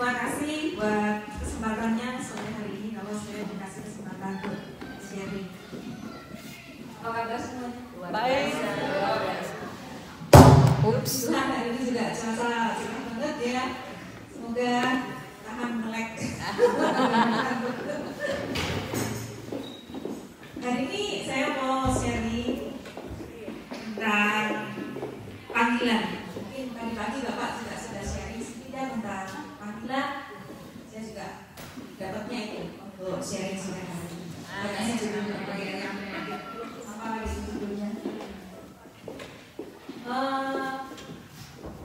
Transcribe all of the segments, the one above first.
terima kasih buat kesempatannya sore hari ini. Kalau saya dikasih kesempatan untuk sharing. Apa kabar semuanya? Baik. Ups. Nah, hari ini juga cuaca cerah banget ya. Semoga tahan melek. Hari ini saya mau sharing tentang panggilan. Mungkin tadi pagi Bapak juga sudah sharing sedikit tentang panggilan. Saya juga dapatnya itu untuk sharing sore hari ini. Makanya juga bagian yang apa lagi judulnya?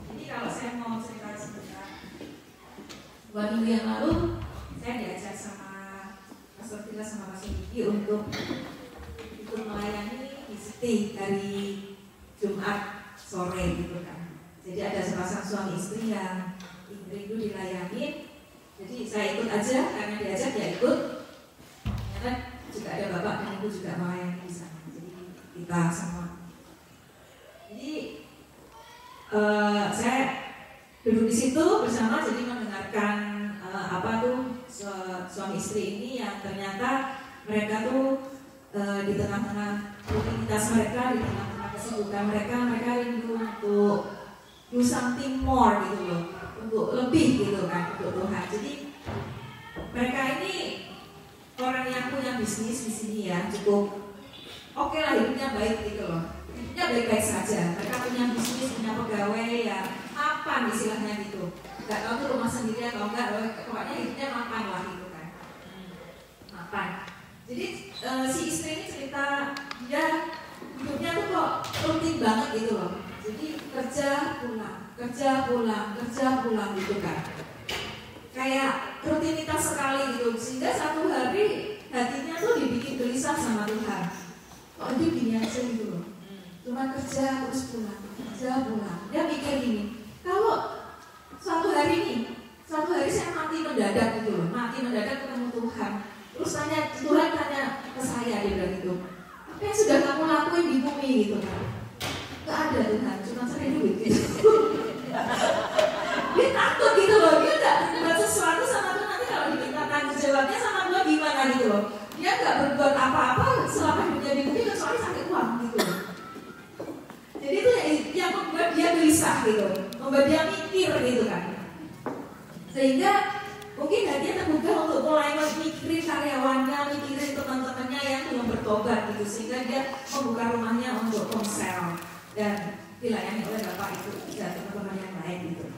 Jadi kalau saya mau cerita sebentar, 2 minggu yang lalu saya diajak sama Pastor Tila sama Pastor Diki untuk ikut melayani visiting dari Jumat sore gitu kan. Jadi ada sepasang suami istri yang rindu dilayani. Jadi saya ikut aja karena diajak ya ikut. Karena juga ada bapak dan ibu juga melayani di sana. Jadi kita semua. Jadi saya duduk di situ bersama jadi mendengarkan apa tuh suami istri ini yang ternyata mereka tuh di tengah-tengah rutinitas mereka, di tengah-tengah kesibukan mereka rindu untuk do something more gitu loh, untuk lebih gitu kan untuk Tuhan. Jadi mereka ini orang yang punya bisnis di sini ya cukup oke lah, hidupnya baik gitu loh. Hidupnya baik-baik saja. Mereka punya bisnis, punya pegawai ya mapan istilahnya gitu. Gak tahu tuh rumah sendiri atau enggak, pokoknya hidupnya mapan lah gitu kan. Mapan. Jadi si istri ini cerita dia hidupnya tuh kok rutin banget gitu loh. Jadi kerja pulang gitu kan. Kayak rutinitas sekali gitu. Sehingga satu hari hatinya tuh dibikin gelisah sama Tuhan. Kok dia gini aja gitu loh. Cuma kerja terus pulang. Dia mikir gini, kalau suatu hari saya mati mendadak gitu loh, ketemu Tuhan. Terus Tuhan tanya ke saya, dia bilang gitu, apa yang sudah kamu lakuin di bumi gitu kan? Gak ada Tuhan, cuma cari duit gitu. Dia takut gitu loh, dia gak buat sesuatu sama Tuhan. Nanti kalau diminta tanggung jawabnya sama Tuhan gimana gitu loh. Dia gak berbuat apa-apa selama hidupnya di bumi kecuali sakit uang gitu loh. Jadi itu yang membuat dia gelisah gitu, membuat dia mikir gitu kan. Sehingga mungkin dia terbuka untuk mulai mikirin karyawannya, mikirin teman-temannya yang belum bertobat gitu. Sehingga dia membuka rumahnya untuk ponsel dan dilayani oleh bapak itu dan teman-teman yang lain gitu.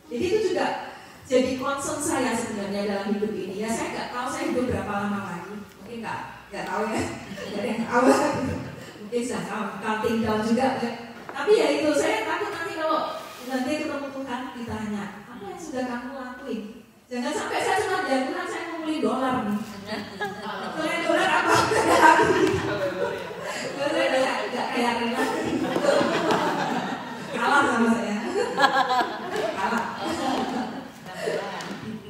Jadi itu juga jadi concern saya sebenarnya dalam hidup ini. Ya saya nggak tahu saya hidup berapa lama lagi, mungkin nggak tahu ya dari yang awal gitu. Mungkin saya counting down juga ya. Tapi ya itu saya takut nanti kalau nanti ketemu Tuhan ditanya apa yang sudah kamu lakuin. Jangan sampai saya cuma bilang Tuhan saya ngumpulin dolar nih. Ngumpulin dolar apa? Saya nggak kayak kalah sama saya. Kalah.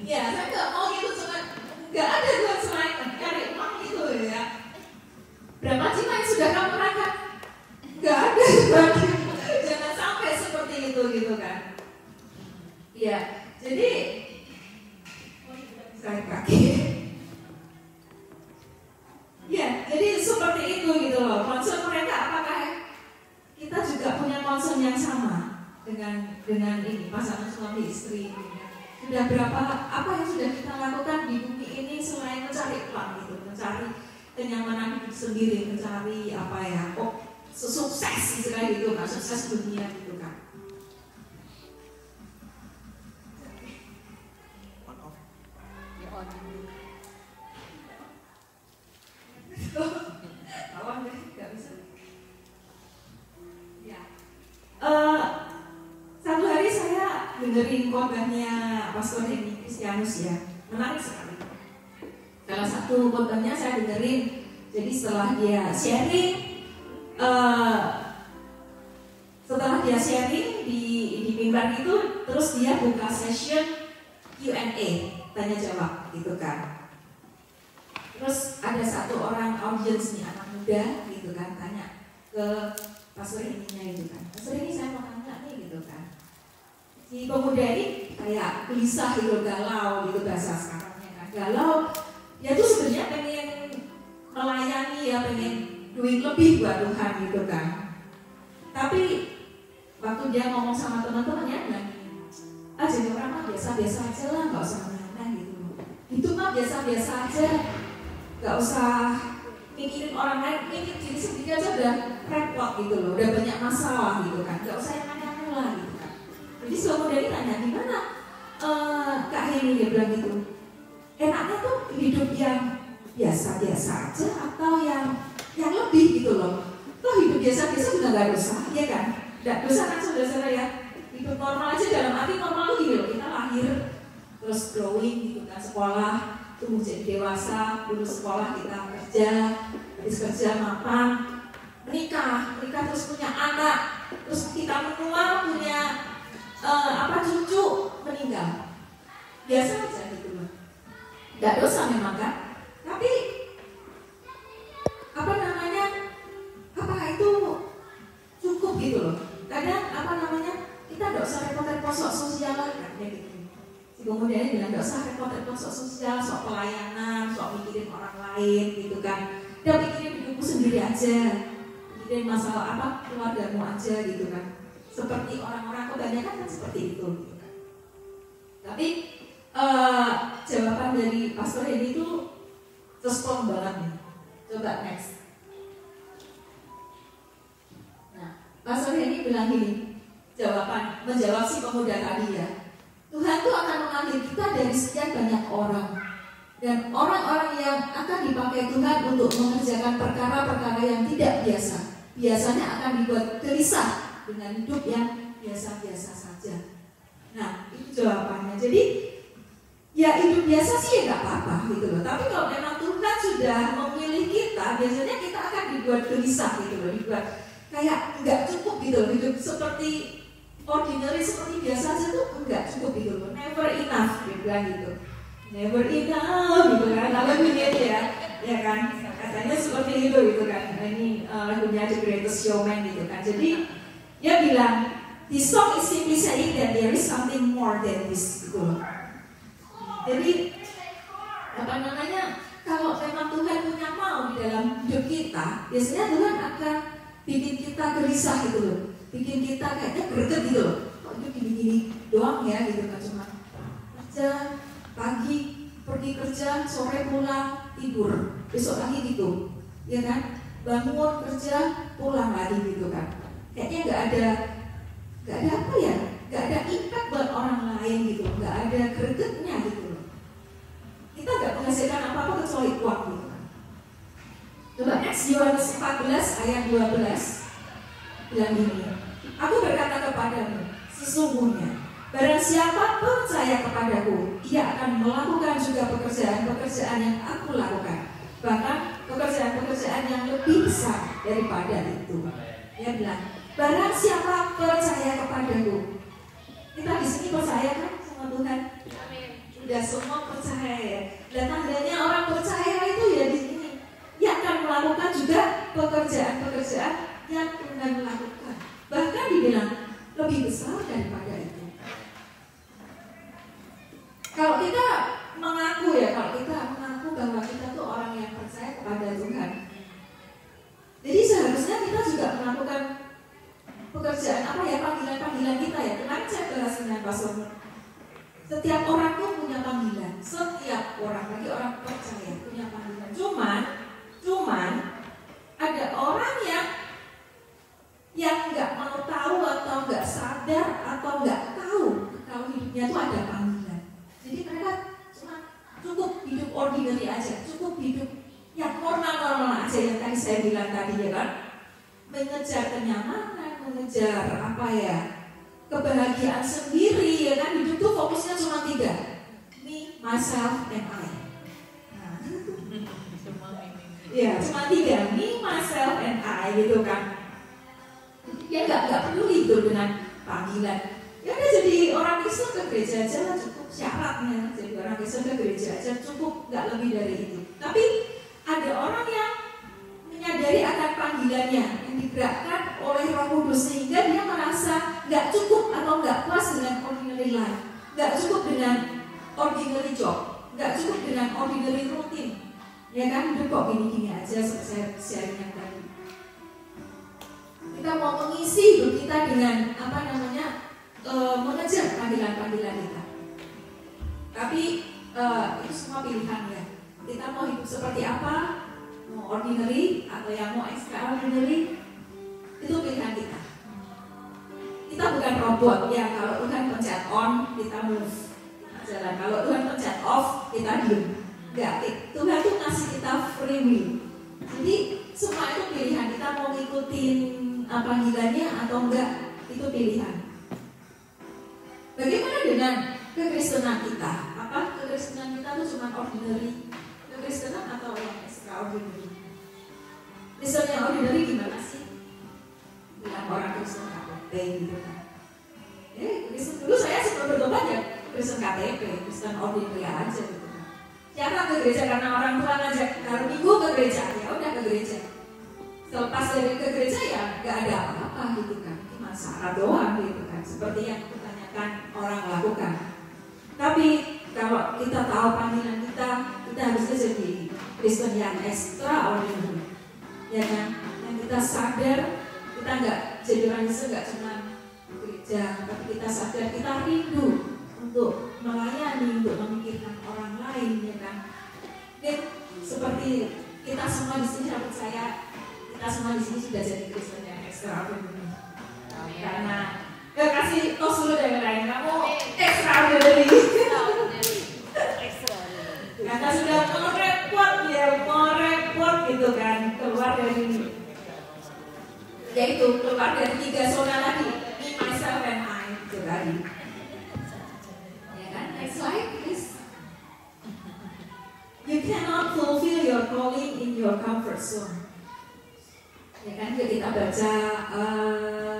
Ya saya nggak mau gitu, cuma nggak ada Tuhan selain cari uang gitu ya. Berapa jiwa yang sudah kamu makan? Nggak ada. Jangan sampai seperti itu gitu kan. Ya, jadi saya kaki. Ya, jadi seperti itu gitu loh. Concern mereka apakah kita juga punya concern yang sama dengan ini pasangan suami istri ini. Sudah berapa apa yang sudah kita lakukan di bumi ini selain mencari uang gitu, mencari kenyamanan hidup sendiri, mencari apa ya, sukses istilah gitu kan, sukses dunia gitu kan. Awam deh, nggak bisa. Ya, satu hari saya dengerin khotbahnya Pastor Henry Kristianus ya, menarik sekali. Salah satu khotbahnya saya dengerin, jadi setelah dia sharing di mimbar itu, terus dia buka session Q&A, tanya jawab gitu kan. Terus ada satu orang audiens nih, anak muda gitu kan, tanya ke pastor ininya gitu kan, pastor ini saya mau tanya nih gitu kan, si pemuda ini kayak gelisah gitu, galau gitu bahasa sekarangnya kan. Galau, ya tuh sebenarnya pengen melayani ya, pengen doing lebih buat Tuhan gitu kan. Tapi waktu dia ngomong sama teman-temannya, jadi orang mah biasa-biasa aja lah, nggak usah aneh gitu. Itu mah biasa-biasa aja, nggak usah mikirin orang lain, mikir diri sendiri aja udah repot gitu loh, udah banyak masalah gitu kan, nggak usah yang aneh-aneh lah gitu kan. Jadi pemuda ini tanya, gimana Kak Heni, dia bilang gitu, enaknya tuh hidup yang biasa-biasa aja atau yang lebih gitu loh. Toh hidup biasa-biasa juga nggak dosa, ya kan? Nggak dosa kan saudara-saudara ya. Hidup normal aja, dalam arti normal tuh gini loh, kita lahir terus growing gitu kan, sekolah, tumbuh jadi dewasa, lulus sekolah, kita kerja, habis kerja mapan, menikah terus punya anak, terus kita menua, punya cucu, meninggal. Biasa aja gitu loh. Nggak dosa memang kan? Tapi apakah itu cukup gitu loh? Kadang kita nggak usah repot-repot sok sosial lah kan, gitu. Si pemuda ini bilang nggak usah repot-repot sok sosial, sok pelayanan, sok mikirin orang lain gitu kan. Udah mikirin hidupmu sendiri aja, mikirin masalah keluargamu aja gitu kan. Seperti orang-orang kebanyakan kan seperti itu. Gitu kan. Tapi jawaban dari pastor ini tuh strong banget nih. Coba next. Nah, pastor ini bilang gini, menjawab si pemuda tadi ya. Tuhan tuh akan mengambil kita dari sekian banyak orang, dan orang-orang yang akan dipakai Tuhan untuk mengerjakan perkara-perkara yang tidak biasa, biasanya akan dibuat gelisah dengan hidup yang biasa-biasa saja. Nah, itu jawabannya. Jadi ya hidup biasa sih ya nggak apa-apa gitu loh. Tapi kalau memang Tuhan sudah memilih kita, biasanya kita akan dibuat gelisah gitu loh, dibuat kayak nggak cukup gitu loh, hidup seperti ordinary, seperti biasa aja tuh nggak cukup gitu loh, never enough dia bilang gitu, never enough gitu kan, lagunya ya kan, katanya seperti itu gitu kan. Ini lagunya The Greatest Showman gitu kan. Jadi dia bilang, this song is simply saying that there is something more than this gitu loh. Jadi kalau memang Tuhan punya mau di dalam hidup kita, biasanya Tuhan akan bikin kita gelisah gitu loh, bikin kita kayaknya greget gitu loh. Kok itu gini-gini doang ya gitu kan, cuma kerja pagi, pergi kerja, sore pulang, tidur, besok lagi gitu, ya kan? Bangun kerja, pulang lagi gitu kan. Kayaknya nggak ada impact buat orang lain gitu, nggak ada gregetnya gitu loh. Kita nggak menghasilkan apa-apa kecuali uang gitu kan. Coba next, Yohanes 14 ayat 12 bilang gini, aku berkata kepadamu, sesungguhnya barang siapa percaya kepadaku, ia akan melakukan juga pekerjaan-pekerjaan yang aku lakukan, bahkan pekerjaan-pekerjaan yang lebih besar daripada itu. Dia bilang, barang siapa percaya kepadaku. Kita di sini percaya kan sama Tuhan? Sudah semua percaya ya. Dan tandanya orang percaya itu ya di sini. Dia akan melakukan juga pekerjaan-pekerjaan yang Tuhan lakukan. Bahkan dibilang lebih besar daripada itu. Kalau kita mengaku bahwa kita tuh orang yang percaya kepada Tuhan. Jadi seharusnya kita juga melakukan pekerjaan panggilan kita ya. Kemarin saya bahas dengan Pastor. Setiap orang tuh punya panggilan. Setiap orang, bagi orang percaya punya panggilan. Cuman ada orang yang nggak mau tahu atau nggak sadar atau nggak tahu kalau hidupnya tuh ada panggilan. Jadi mereka cuma cukup hidup ordinary aja, cukup hidup yang normal-normal aja yang tadi saya bilang tadi ya kan, mengejar kenyamanan, mengejar kebahagiaan sendiri ya kan. Hidup tuh fokusnya cuma 3, me, myself, and I. Ya cuma 3, me, myself, and I gitu kan. Ya nggak peduli gitu dengan panggilan. Ya udah jadi orang Kristen ke gereja aja lah cukup syaratnya. Jadi orang Kristen ke gereja aja cukup, nggak lebih dari itu. Tapi ada orang yang menyadari menyadari akan panggilannya yang digerakkan oleh Roh Kudus, sehingga dia merasa nggak cukup atau nggak puas dengan ordinary life, nggak cukup dengan ordinary job, nggak cukup dengan ordinary routine. Ya kan, hidup kok gini-gini aja seperti sharing yang tadi. Kita mau mengisi hidup kita dengan mengejar panggilan-panggilan kita. Tapi itu semua pilihan ya. Kita mau hidup seperti apa? Mau ordinary atau yang mau extraordinary, itu pilihan kita. Kita bukan robot ya. Kalau Tuhan pencet on, kita move, kita jalan. Kalau Tuhan pencet off, kita diem. Enggak, Tuhan tuh ngasih kita free will. Jadi semua itu pilihan. Kita mau ngikutin panggilannya atau enggak, itu pilihan. Bagaimana dengan kekristenan kita? Apa kekristenan kita itu cuma ordinary kekristenan atau yang extraordinary? Kristen yang ordinary gimana sih? Bilang orang Kristen KTP gitu kan. Kristen dulu saya sebelum bertobat ya Kristen KTP, Kristen ordinary aja gitu kan. Siapa ke gereja karena orang tua ngajak hari Minggu ke gereja, ya udah ke gereja. Selepas dari ke gereja ya nggak ada apa-apa gitu kan, cuma syarat doang gitu kan, seperti yang kebanyakan orang lakukan. Tapi kalau kita tahu panggilan kita harusnya jadi Kristen yang extraordinary, ya kan? Yang kita sadar kita nggak jadi orang Kristen nggak cuma gereja, tapi kita sadar kita rindu untuk melayani, untuk memikirkan orang lain, ya kan? Dan seperti kita semua di sini, saya percaya kita semua di sini sudah jadi Kristen yang extraordinary. Karena kasih tos dulu dari lain, kamu extraordinary. Karena sudah merepot gitu kan, keluar dari yaitu keluar dari 3 zona lagi, me, myself, and I itu tadi. Ya kan, next slide please. You cannot fulfill your calling in your comfort zone. Ya kan, kita baca,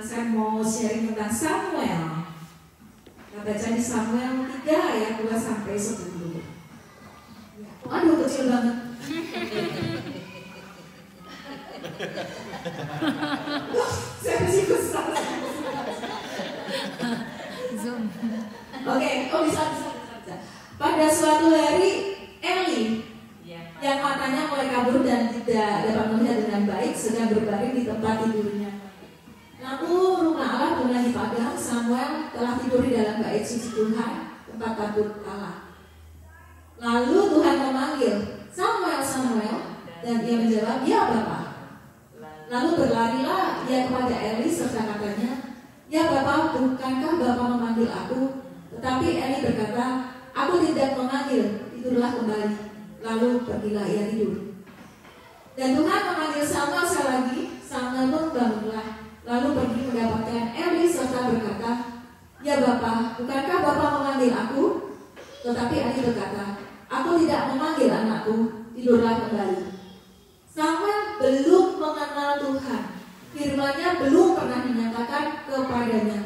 saya mau sharing tentang Samuel. Kita baca di Samuel 3 ayat 2 sampai 10. Ya, aduh kecil banget. Saya masih besar. Zoom. Oke, bisa. Pada suatu hari Eli yang matanya mulai kabur dan tidak dapat melihat dengan baik sedang berbaring di tempat tidurnya. Lalu rumah Allah mulai dipadang. Samuel telah tidur di dalam bait suci Tuhan, tempat tabut Allah. Lalu Tuhan memanggil, Samuel, Samuel, dan ia menjawab, ya Bapa. Lalu berlarilah ia kepada Eli serta katanya, ya Bapa, bukankah Bapa memanggil aku? Tetapi Eli berkata, aku tidak memanggil, tidurlah kembali. Lalu pergilah ia tidur. Dan Tuhan memanggil Samuel sekali lagi. Samuel pun bangunlah, lalu pergi mendapatkan Eli serta berkata, ya Bapa, bukankah Bapa memanggil aku? Tetapi Eli berkata, aku tidak memanggil anakku, tidurlah kembali. Samuel belum mengenal Tuhan, firman-Nya belum pernah dinyatakan kepadanya.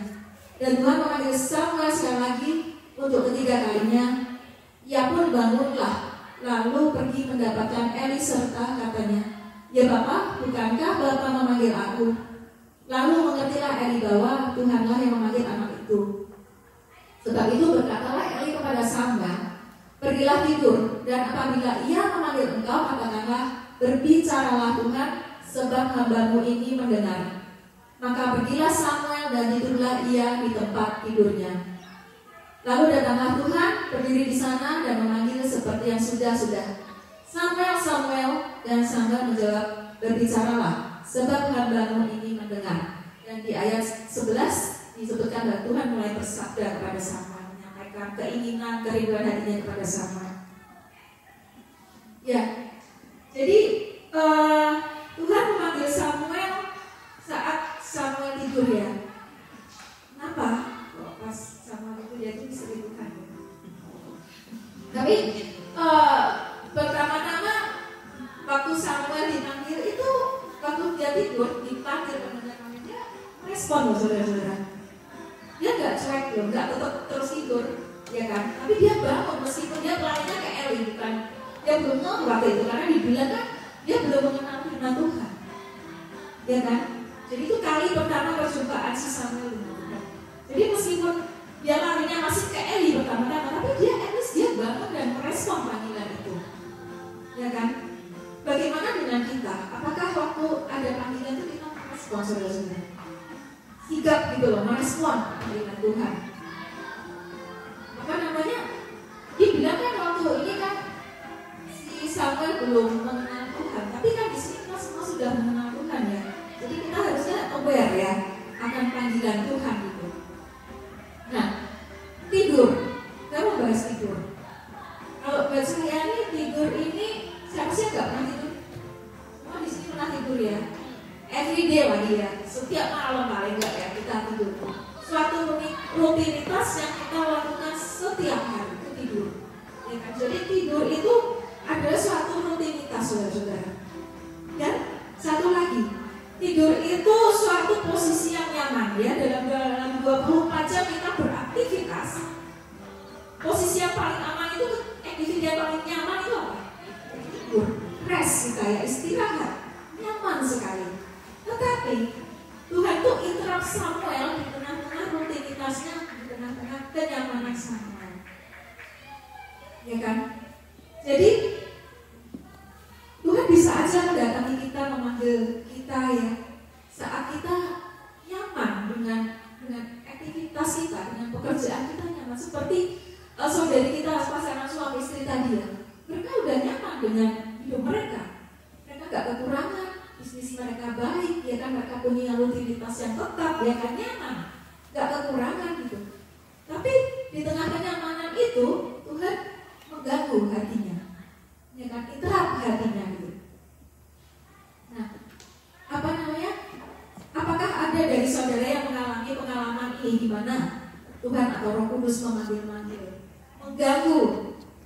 Dan Tuhan memanggil Samuel sekali lagi untuk ketiga kalinya. Ia pun bangunlah, lalu pergi mendapatkan Eli serta katanya, ya Bapa, bukankah Bapa memanggil aku? Lalu mengertilah Eli bahwa Tuhanlah yang memanggil anak itu. Sebab itu berkatalah Eli kepada Samuel, pergilah tidur, dan apabila ia memanggil engkau, katakanlah, berbicaralah Tuhan, sebab hamba-Mu ini mendengar. Maka pergilah Samuel dan tidurlah ia di tempat tidurnya. Lalu datanglah Tuhan, berdiri di sana dan memanggil seperti yang sudah-sudah. Samuel, Samuel, dan Samuel menjawab, berbicaralah, sebab hamba-Mu ini mendengar. Dan di ayat 11 disebutkan bahwa Tuhan mulai bersabda kepada Samuel, menyampaikan keinginan, kerinduan hatinya kepada Samuel. Ya, jadi Tuhan memanggil Samuel saat Samuel tidur ya. Kenapa? Kok pas Samuel tidur dia itu bisa Tuhan ya? Tapi pertama-tama waktu Samuel dipanggil itu, waktu dia tidur dipanggil teman-teman dia respon loh saudara-saudara. Dia nggak cuek loh, nggak tetap terus tidur, ya kan? Tapi dia bangun meskipun dia pelayannya ke Eli, bukan? Dia belum tahu waktu itu karena dibilang kan dia belum mengenal firman Tuhan. ya kan? Jadi itu kali pertama perjumpaan si Samuel dengan Tuhan. Jadi meskipun dia larinya masih ke Eli pertama-tama, tapi dia at least dia bangun dan merespon panggilan itu, ya kan? Bagaimana dengan kita? Apakah waktu ada panggilan itu kita merespon, saudara-saudara? Sigap gitu loh, merespon panggilan Tuhan. Apa namanya? Dibilang kan waktu ini kan si Samuel belum mengenal Tuhan, tapi kan di sini kita semua sudah mengenal Tuhan ya. Jadi kita harusnya aware ya akan panggilan Tuhan gitu. Nah, tidur. Kita mau bahas tidur. Kalau buat saya nih tidur ini siapa sih nggak pernah tidur? Semua di sini pernah tidur ya. Everyday lagi ya. Setiap malam paling nggak ya kita tidur. Suatu rutinitas yang kita lakukan setiap hari itu tidur. Ya kan? Jadi tidur itu adalah suatu rutinitas, saudara-saudara. Dan satu lagi, tidur itu suatu posisi yang nyaman ya. Dalam 24 jam kita beraktivitas. Posisi yang paling aman itu, aktivitas yang paling nyaman itu apa? Tidur, rest kita ya, istirahat, nyaman sekali. Tetapi Tuhan tuh interrupt Samuel di tengah-tengah rutinitasnya, di tengah-tengah kenyamanan Samuel, ya kan? Jadi Tuhan bisa aja mendatangi kita, memanggil kita ya saat kita nyaman dengan aktivitas kita, dengan pekerjaan kita nyaman. Seperti saudari kita pasangan suami istri tadi ya, mereka udah nyaman dengan hidup mereka gak kekurangan, bisnis mereka baik, ya kan, mereka punya rutinitas yang tetap, ya kan, nyaman, gak kekurangan gitu. Tapi di tengah kenyamanan itu Tuhan mengganggu hatinya, ya kan, interrupt hatinya gitu. Nah, apa namanya? Apakah ada dari saudara yang mengalami pengalaman ini di mana Tuhan atau Roh Kudus memanggil-manggil, mengganggu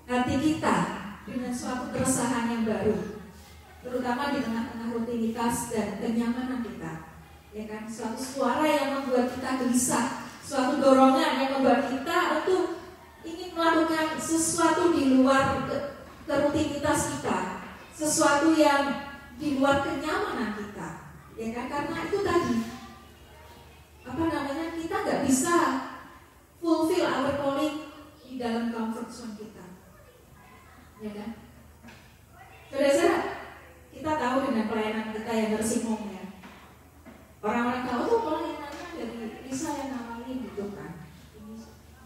hati kita dengan suatu keresahan yang baru, terutama di tengah-tengah rutinitas dan kenyamanan kita, ya kan? Suatu suara yang membuat kita gelisah, suatu dorongan yang membuat kita untuk ingin melakukan sesuatu di luar rutinitas kita, sesuatu yang di luar kenyamanan kita, ya kan? Karena itu tadi, apa namanya, kita nggak bisa fulfill our calling di dalam comfort zone kita, ya kan? Saudara-saudara, kita tahu dengan pelayanan kita yang nursing home ya, orang-orang tahu tuh pelayanannya dari Lisa yang ngawalin gitu kan,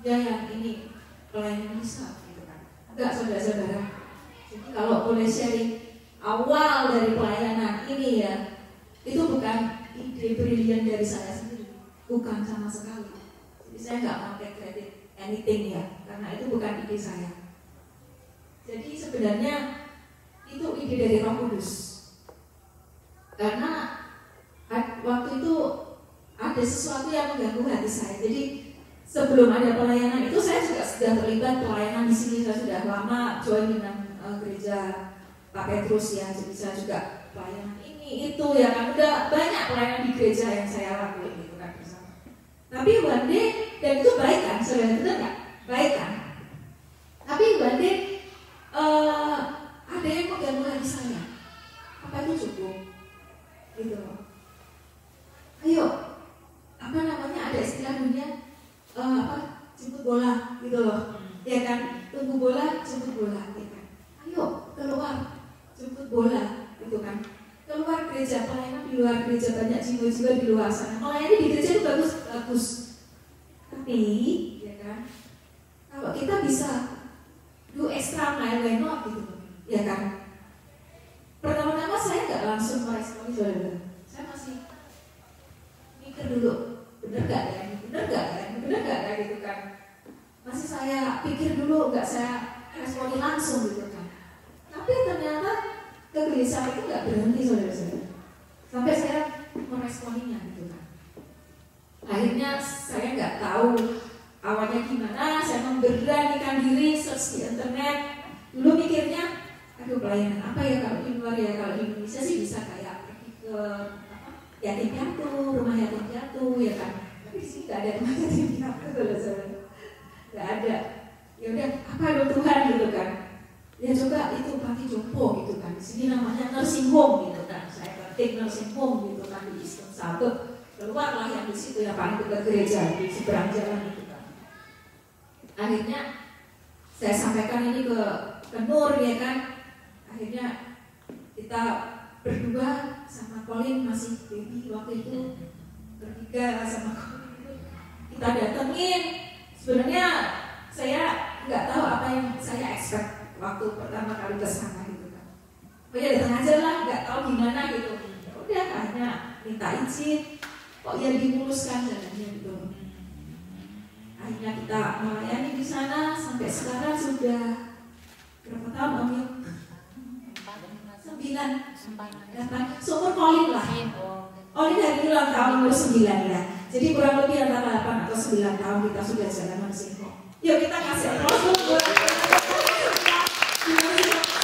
dia yang ini pelayanan Lisa gitu kan. Enggak, saudara-saudara. Jadi kalau boleh sharing awal dari pelayanan ini ya, itu bukan ide brilian dari saya sendiri, bukan sama sekali. Jadi saya nggak mau take credit anything ya, karena itu bukan ide saya. Jadi sebenarnya itu ide dari Roh Kudus. Karena waktu itu ada sesuatu yang mengganggu hati saya. Jadi sebelum ada pelayanan itu saya juga sudah terlibat pelayanan di sini. Saya sudah lama join dengan gereja Pak Petrus ya. Jadi saya juga pelayanan ini itu ya kan, udah banyak pelayanan di gereja yang saya lakuin gitu kan bersama. Tapi one day, dan itu baik kan, saudara, benar nggak? Baik kan? Tapi one day ada yang mengganggu hati saya. Apa itu cukup? Gitu loh. Ayo, apa namanya, ada istilah dunia jemput bola gitu loh, ya kan? Tunggu bola, jemput bola, ya kan? Ayo keluar, jemput bola, gitu kan? Keluar gereja, pelayanan di luar gereja, banyak jiwa-jiwa di luar sana. Melayani di gereja itu bagus, tapi, ya kan? Kalau kita bisa do extra mile, why not gitu, ya kan? Pertama-tama saya nggak langsung meresponi, saudara. Saya masih mikir dulu, bener nggak ya, gitu kan? Masih saya pikir dulu, nggak saya responi langsung gitu kan? Tapi ternyata kegelisahan itu nggak berhenti, saudara-saudara. Sampai saya meresponinya gitu kan. Akhirnya saya nggak tahu awalnya gimana, saya memberanikan diri search di internet. Dulu mikirnya, aduh pelayanan apa ya kalau di luar ya, kalau di Indonesia sih bisa kayak pergi ke yatim piatu, rumah yatim piatu ya kan. Tapi di sini nggak ada rumah yatim piatu, saudara-saudara. Nggak ada. Ya udah, apa lo Tuhan gitu kan? Ya coba itu panti jompo gitu kan. Di sini namanya nursing home gitu kan. Saya penting nursing home gitu kan di Eastern Suburb. Keluarlah yang di situ yang paling dekat gereja di seberang jalan itu kan. Akhirnya saya sampaikan ini ke Nur ya kan. Akhirnya kita berdua sama Colin masih baby waktu itu, bertiga sama Colin itu kita datengin. Sebenarnya saya nggak tahu apa yang saya expect waktu pertama kali ke sana gitu kan. Oh ya datang aja lah, nggak tahu gimana gitu. Udah akhirnya minta izin, kok ya dimuluskan jalannya gitu. Akhirnya kita melayani di sana sampai sekarang sudah berapa tahun Om Yuk? 9, seumur Colin lah. Colin hari ini ulang tahun umur 9 ya. Jadi kurang lebih antara 8 atau 9 tahun kita sudah jalan nursing home. Yuk kita kasih aplaus buat saya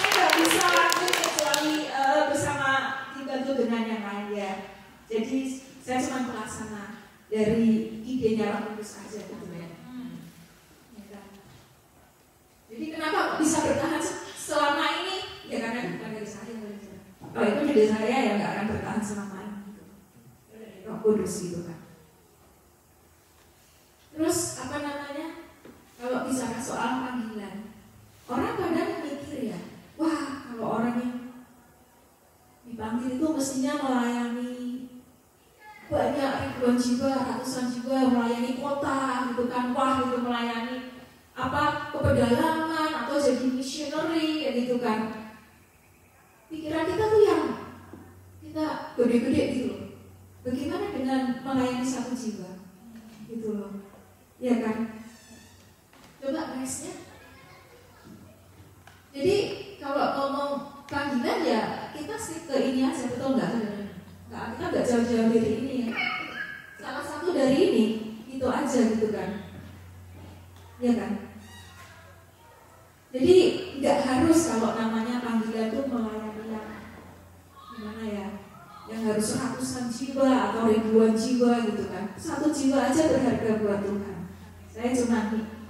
nggak bisa kecuali bersama dibantu dengan yang lain ya. Jadi saya cuma pelaksana dari idenya Roh Kudus aja gitu ya. Jadi kenapa bisa bertahan selama ini? Ya karena bukan dari saya. Kalau itu dari saya ya nggak akan bertahan selama ini. Gitu. Dari Roh Kudus gitu kan. Terus apa namanya? Kalau bicara soal panggilan, orang kadang mikir ya, wah kalau orang yang dipanggil itu mestinya melayani banyak ribuan jiwa, ratusan jiwa, melayani kota gitu kan, wah itu melayani apa kepedalaman atau jadi missionary gitu kan. Pikiran kita tuh yang kita gede-gede gitu loh. Bagaimana dengan melayani satu jiwa gitu loh, ya kan? Coba nextnya. Jadi kalau ngomong panggilan ya kita stick ke ini aja, betul nggak? Kita nggak jauh-jauh dari ini ya. Salah satu dari ini itu aja gitu kan, ya kan? Jadi nggak harus kalau namanya panggilan tuh melayani yang gimana ya, yang harus ratusan jiwa atau ribuan jiwa gitu kan. Satu jiwa aja berharga buat Tuhan. Saya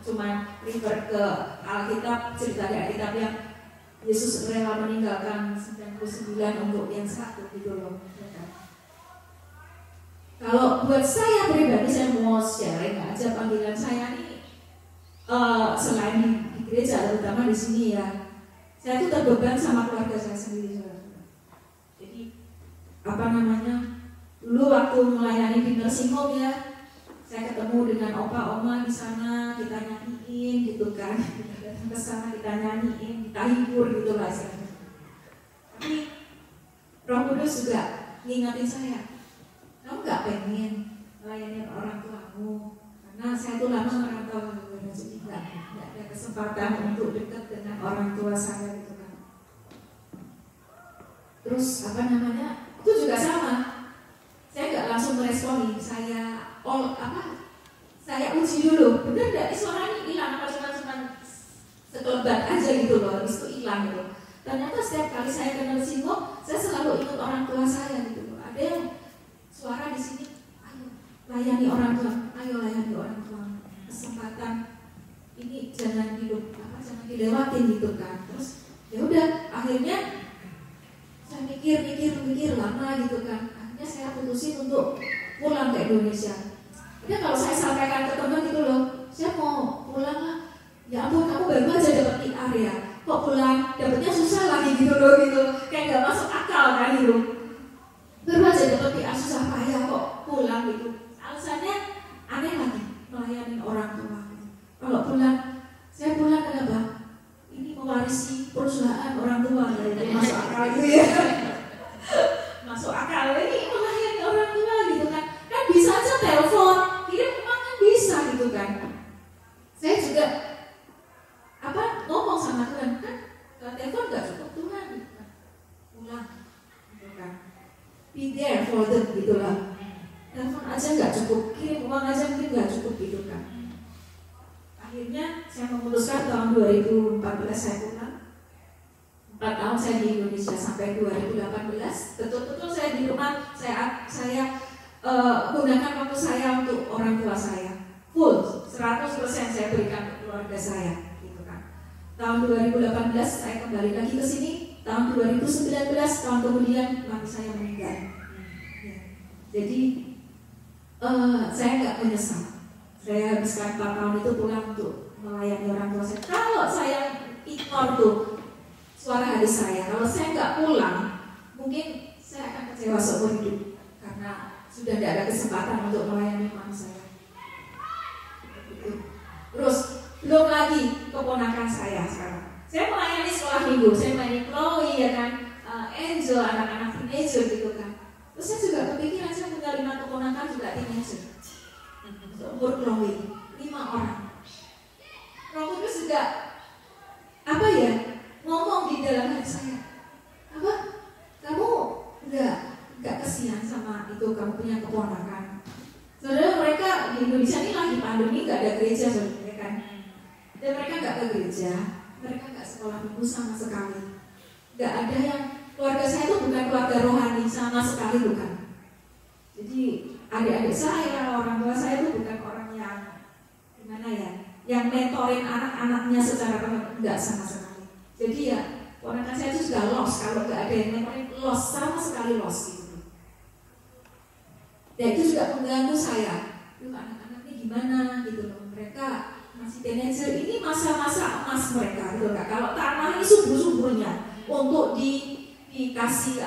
cuma refer ke Alkitab, cerita di Alkitab yang Yesus rela meninggalkan 99 untuk yang satu gitu loh. Kalau buat saya pribadi, saya mau sharing aja panggilan saya ini selain di gereja, terutama di sini ya. Saya tuh terbeban sama keluarga saya sendiri. Jadi apa namanya? Dulu waktu melayani di nursing home ya, saya ketemu dengan opa oma di sana, kita nyanyiin gitu kan, kita datang ke sana kita nyanyiin, kita hibur gitu lah istilahnya. Tapi Roh Kudus juga ngingetin saya, kamu nggak pengen melayani orang tuamu, karena saya tuh lama merantau, jadi nggak ada kesempatan untuk dekat dengan orang tua saya gitu kan. Terus apa namanya? Itu juga sama. Saya nggak langsung meresponi, saya uji dulu, bener nggak suara ini hilang apa cuma sekelebat aja gitu loh, habis itu hilang gitu. Ternyata setiap kali saya kenal singgung, saya selalu ingat orang tua saya gitu loh. Ada yang suara di sini, ayo layani orang tua, ayo layani orang tua. Kesempatan ini jangan dilewatin gitu kan. Terus ya udah, akhirnya saya mikir lama gitu kan. Akhirnya saya putusin untuk pulang ke Indonesia. Udah kalau saya sampaikan ke teman gitu loh, saya mau pulang lah. Ya ampun, kamu baru aja dapat PR ya, kok pulang dapatnya susah lagi gitu loh gitu. Kayak nggak masuk akal kan gitu. Baru aja dapat PR susah payah kok pulang gitu. Alasannya aneh lagi, melayani orang tua. Kalau pulang, saya pulang kenapa? Ini mewarisi perusahaan orang tua, jadi masuk akal gitu ya. Masuk akal ini melayani orang tua gitu kan. Kan bisa aja telepon, kirim uang kan bisa gitu kan. Saya juga ngomong sama Tuhan kan, kalau telepon nggak cukup Tuhan gitu kan. Pulang gitu kan. Be there for them gitu lah. Telepon aja nggak cukup, kirim uang aja mungkin nggak cukup gitu kan. Akhirnya saya memutuskan tahun 2014 saya pulang. 4 tahun saya di Indonesia sampai 2018. Betul-betul saya di rumah, saya gunakan waktu saya untuk orang tua saya. Full, 100% saya berikan ke keluarga saya gitu kan. Tahun 2018 saya kembali lagi ke sini. tahun 2019, tahun kemudian mami saya meninggal. Ya. Jadi saya nggak menyesal. Saya habiskan 4 tahun itu pulang untuk melayani orang tua saya. Kalau saya ignore tuh suara hati saya, kalau saya nggak pulang, mungkin saya akan kecewa seumur hidup karena sudah tidak ada kesempatan untuk melayani mami saya. Terus belum lagi keponakan saya sekarang. Saya melayani sekolah minggu, saya melayani Chloe, ya kan, Angel, anak-anak teenager gitu kan. Terus saya juga kepikiran saya punya 5 keponakan juga teenager. Umur Chloe 5 orang. Roh Kudus juga ngomong di dalam hati saya. Kamu enggak kesian sama itu kamu punya keponakan. Saudara, mereka di Indonesia ini lagi pandemi, enggak ada gereja sebenarnya kan. Dan mereka enggak ke gereja, mereka enggak sekolah minggu sama sekali. Enggak ada yang, keluarga saya itu bukan keluarga rohani sama sekali, bukan. Jadi adik-adik saya, orang tua saya itu bukan orang yang gimana ya, yang mentorin anak-anaknya secara penuh, enggak sama sekali. Jadi ya, ponakan saya itu sudah lost, kalau enggak ada yang mentorin, lost, sama sekali lost gitu. Dan itu juga mengganggu saya. Anak-anak ini gimana gitu loh, mereka masih teenager, ini masa-masa emas mereka gitu kan. Kalau tanah ini subur-suburnya untuk dikasih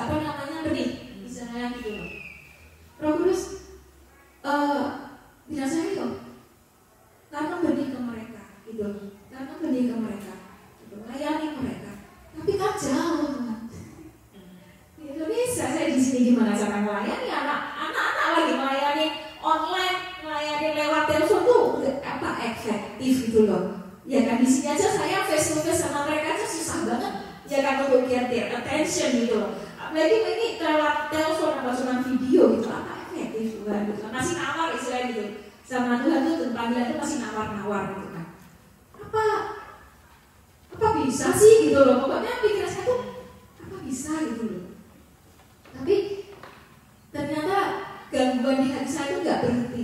benih, misalnya gitu loh. Roh Kudus bilang saya yuk tanam benih ke mereka gitu, tanam benih ke mereka gitu, layani mereka. Tapi kan jauh kan di Indonesia, saya di sini gimana cara melayani anak-anak lagi melayani online, melayani lewat telepon tuh efektif gitu loh. Ya kan, di sini aja saya face to face sama mereka aja susah banget ya kan untuk get their attention gitu loh. Apalagi ini lewat telepon atau cuma video gitu, efektif Tuhan gitu. Masih nawar istilahnya gitu. Sama Tuhan tuh panggilan itu masih nawar-nawar gitu kan. Apa bisa sih gitu loh. Pokoknya pikiran saya tuh apa bisa gitu loh. Tapi ternyata gangguan di hati saya itu nggak berhenti.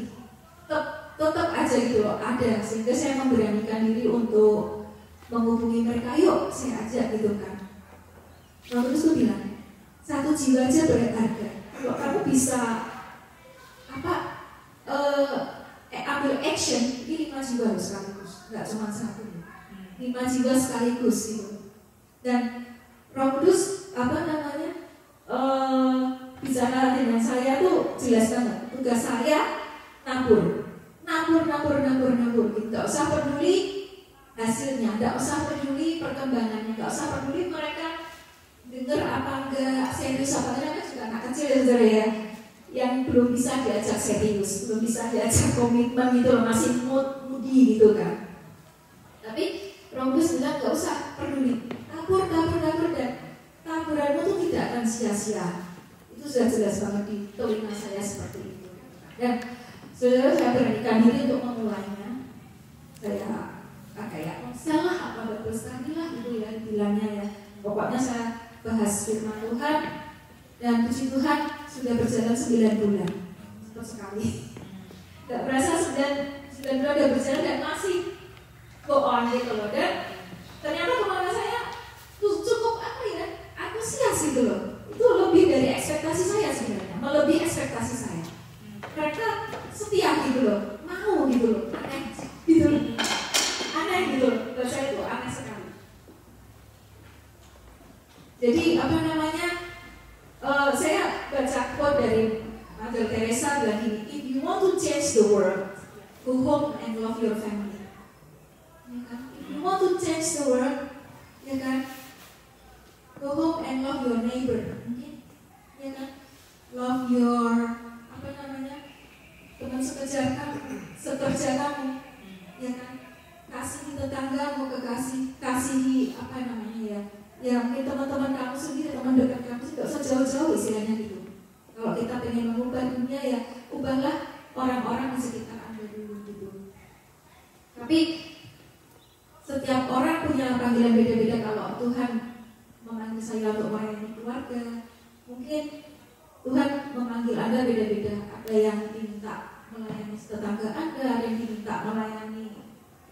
Tetap aja gitu loh, ada. Sehingga saya memberanikan diri untuk menghubungi mereka, yuk saya ajak gitu kan. Lalu terus tuh bilang, 1 jiwa aja berharga. Kalau kamu bisa ambil action, ini 5 jiwa sekaligus, nggak cuma 1, 5 jiwa sekaligus gitu. Dan Roh Kudus bicara dengan saya tuh jelas banget. Tugas saya nabur, gitu. Nggak usah peduli hasilnya, nggak usah peduli perkembangannya, nggak usah peduli mereka dengar apa enggak, serius apa enggak. Kan juga anak kecil ya, yang belum bisa diajak serius, belum bisa diajak komitmen gitu loh, masih moody gitu kan. Tapi Roh Kudus bilang nggak usah peduli, tabur dan taburanmu tuh tidak akan sia-sia. Itu sudah jelas banget di telinga saya seperti itu. Dan saudara, saya beranikan diri untuk memulainya. Saya kayak konsel lah, apa betul sekali lah gitu ya bilangnya ya. Pokoknya saya bahas firman Tuhan, dan puji Tuhan sudah berjalan 9 bulan. Cepat sekali. Gak berasa 9 bulan udah berjalan dan masih go on gitu loh. Dan ternyata keluarga saya tuh cukup antusias gitu loh. Itu lebih dari ekspektasi saya sebenarnya, melebihi ekspektasi saya. Mereka setia gitu loh, mau gitu loh, aneh gitu loh. Buat saya itu aneh sekali. Jadi saya baca quote dari Mother Teresa bilang gini, if you want to change the world, go home and love your family. Ya kan? If you want to change the world, ya kan, go home and love your neighbor. Ya kan, love your teman sekerja kamu, ya kan, kasihi tetanggamu, kasihi ya mungkin teman-teman kamu sendiri, teman dekat kamu sih, gak usah jauh-jauh istilahnya gitu. Kalau kita pengen mengubah dunia ya ubahlah orang-orang di sekitar Anda dulu gitu. Tapi setiap orang punya panggilan beda-beda. Kalau Tuhan memanggil saya untuk melayani keluarga, mungkin Tuhan memanggil Anda beda-beda. Ada yang diminta melayani tetangga Anda, ada yang diminta melayani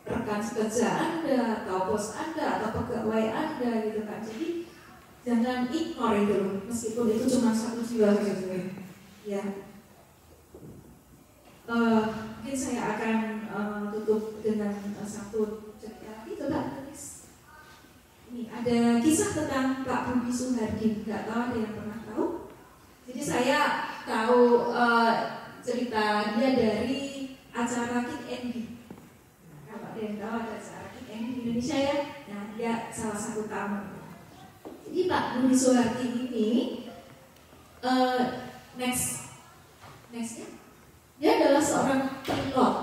rekan sekerja Anda, atau bos Anda, atau pegawai Anda gitu kan. Jadi Jangan ignore itu loh, meskipun itu cuma satu jiwa gitu ya. Mungkin saya akan tutup dengan satu cerita lagi. Coba tulis. Ini ada kisah tentang Pak Budi Suhardi. Nggak tahu ada yang pernah tahu? Jadi saya tahu cerita dia dari acara Kick Andy. Kalau ada yang tahu ada acara Kick Andy di Indonesia ya, nah dia salah satu tamu. Jadi Pak Budi Suhardi ini nextnya dia adalah seorang pilot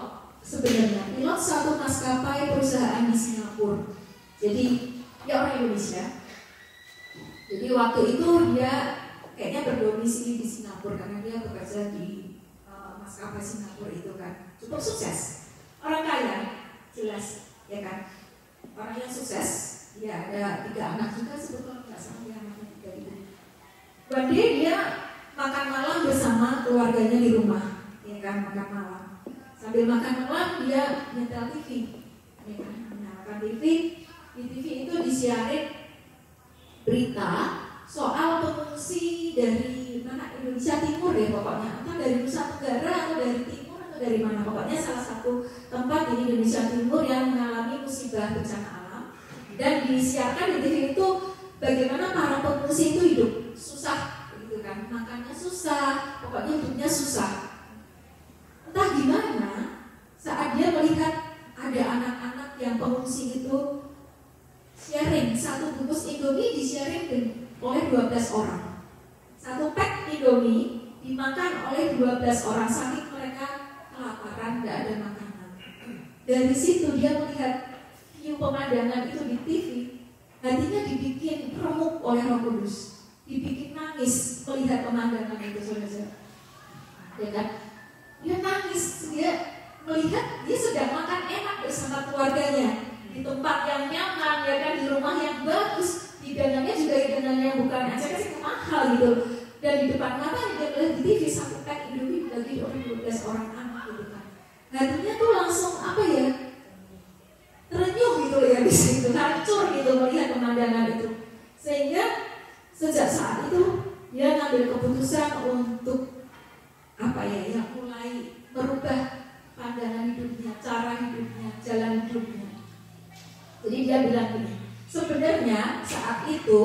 sebenarnya, pilot satu maskapai perusahaan di Singapura. Jadi dia orang Indonesia. Jadi waktu itu dia kayaknya berdomisili di Singapura karena dia bekerja di maskapai Singapura itu kan. Cukup sukses, orang kaya, jelas, ya kan? Orang yang sukses, dia ada 3 anak juga sebetulnya, nggak salah dia anaknya 3 itu. One day dia makan malam bersama keluarganya di rumah. Ya kan, makan malam. Sambil makan malam dia nyetel TV, ya kan, menyalakan TV. Di TV itu disiarin berita soal pengungsi dari mana, Indonesia Timur ya pokoknya, entah dari Nusa Tenggara atau dari Timur atau dari mana, pokoknya salah satu tempat di Indonesia Timur yang mengalami musibah bencana alam. Dan disiarkan di TV itu bagaimana para pengungsi itu hidup susah, gitu kan, makannya susah, pokoknya hidupnya susah. Entah gimana saat dia melihat ada anak-anak yang pengungsi itu sharing, satu bungkus Indomie di-sharing oleh 12 orang. Satu pack Indomie dimakan oleh 12 orang, saking mereka kelaparan, tidak ada makanan. Dari situ dia melihat view pemandangan itu di TV, hatinya dibikin remuk oleh Roh Kudus, dibikin nangis melihat pemandangan itu, saudara. Ya kan? Dia nangis, dia melihat dia sedang makan enak bersama keluarganya di tempat yang nyaman, ya kan, di rumah yang bagus, hidangannya juga hidangan yang bukan aja kasih mahal gitu. Dan di depan matanya dia melihat di TV satu pack Indomie dibagi oleh 12 orang anak gitu kan. Hatinya tuh langsung apa ya? Terenyuh gitu ya di situ, hancur gitu melihat pemandangan itu. Sehingga sejak saat itu dia ngambil keputusan untuk apa ya, yang mulai merubah pandangan hidupnya, cara hidupnya, jalan hidupnya. Jadi dia bilang gini, sebenarnya saat itu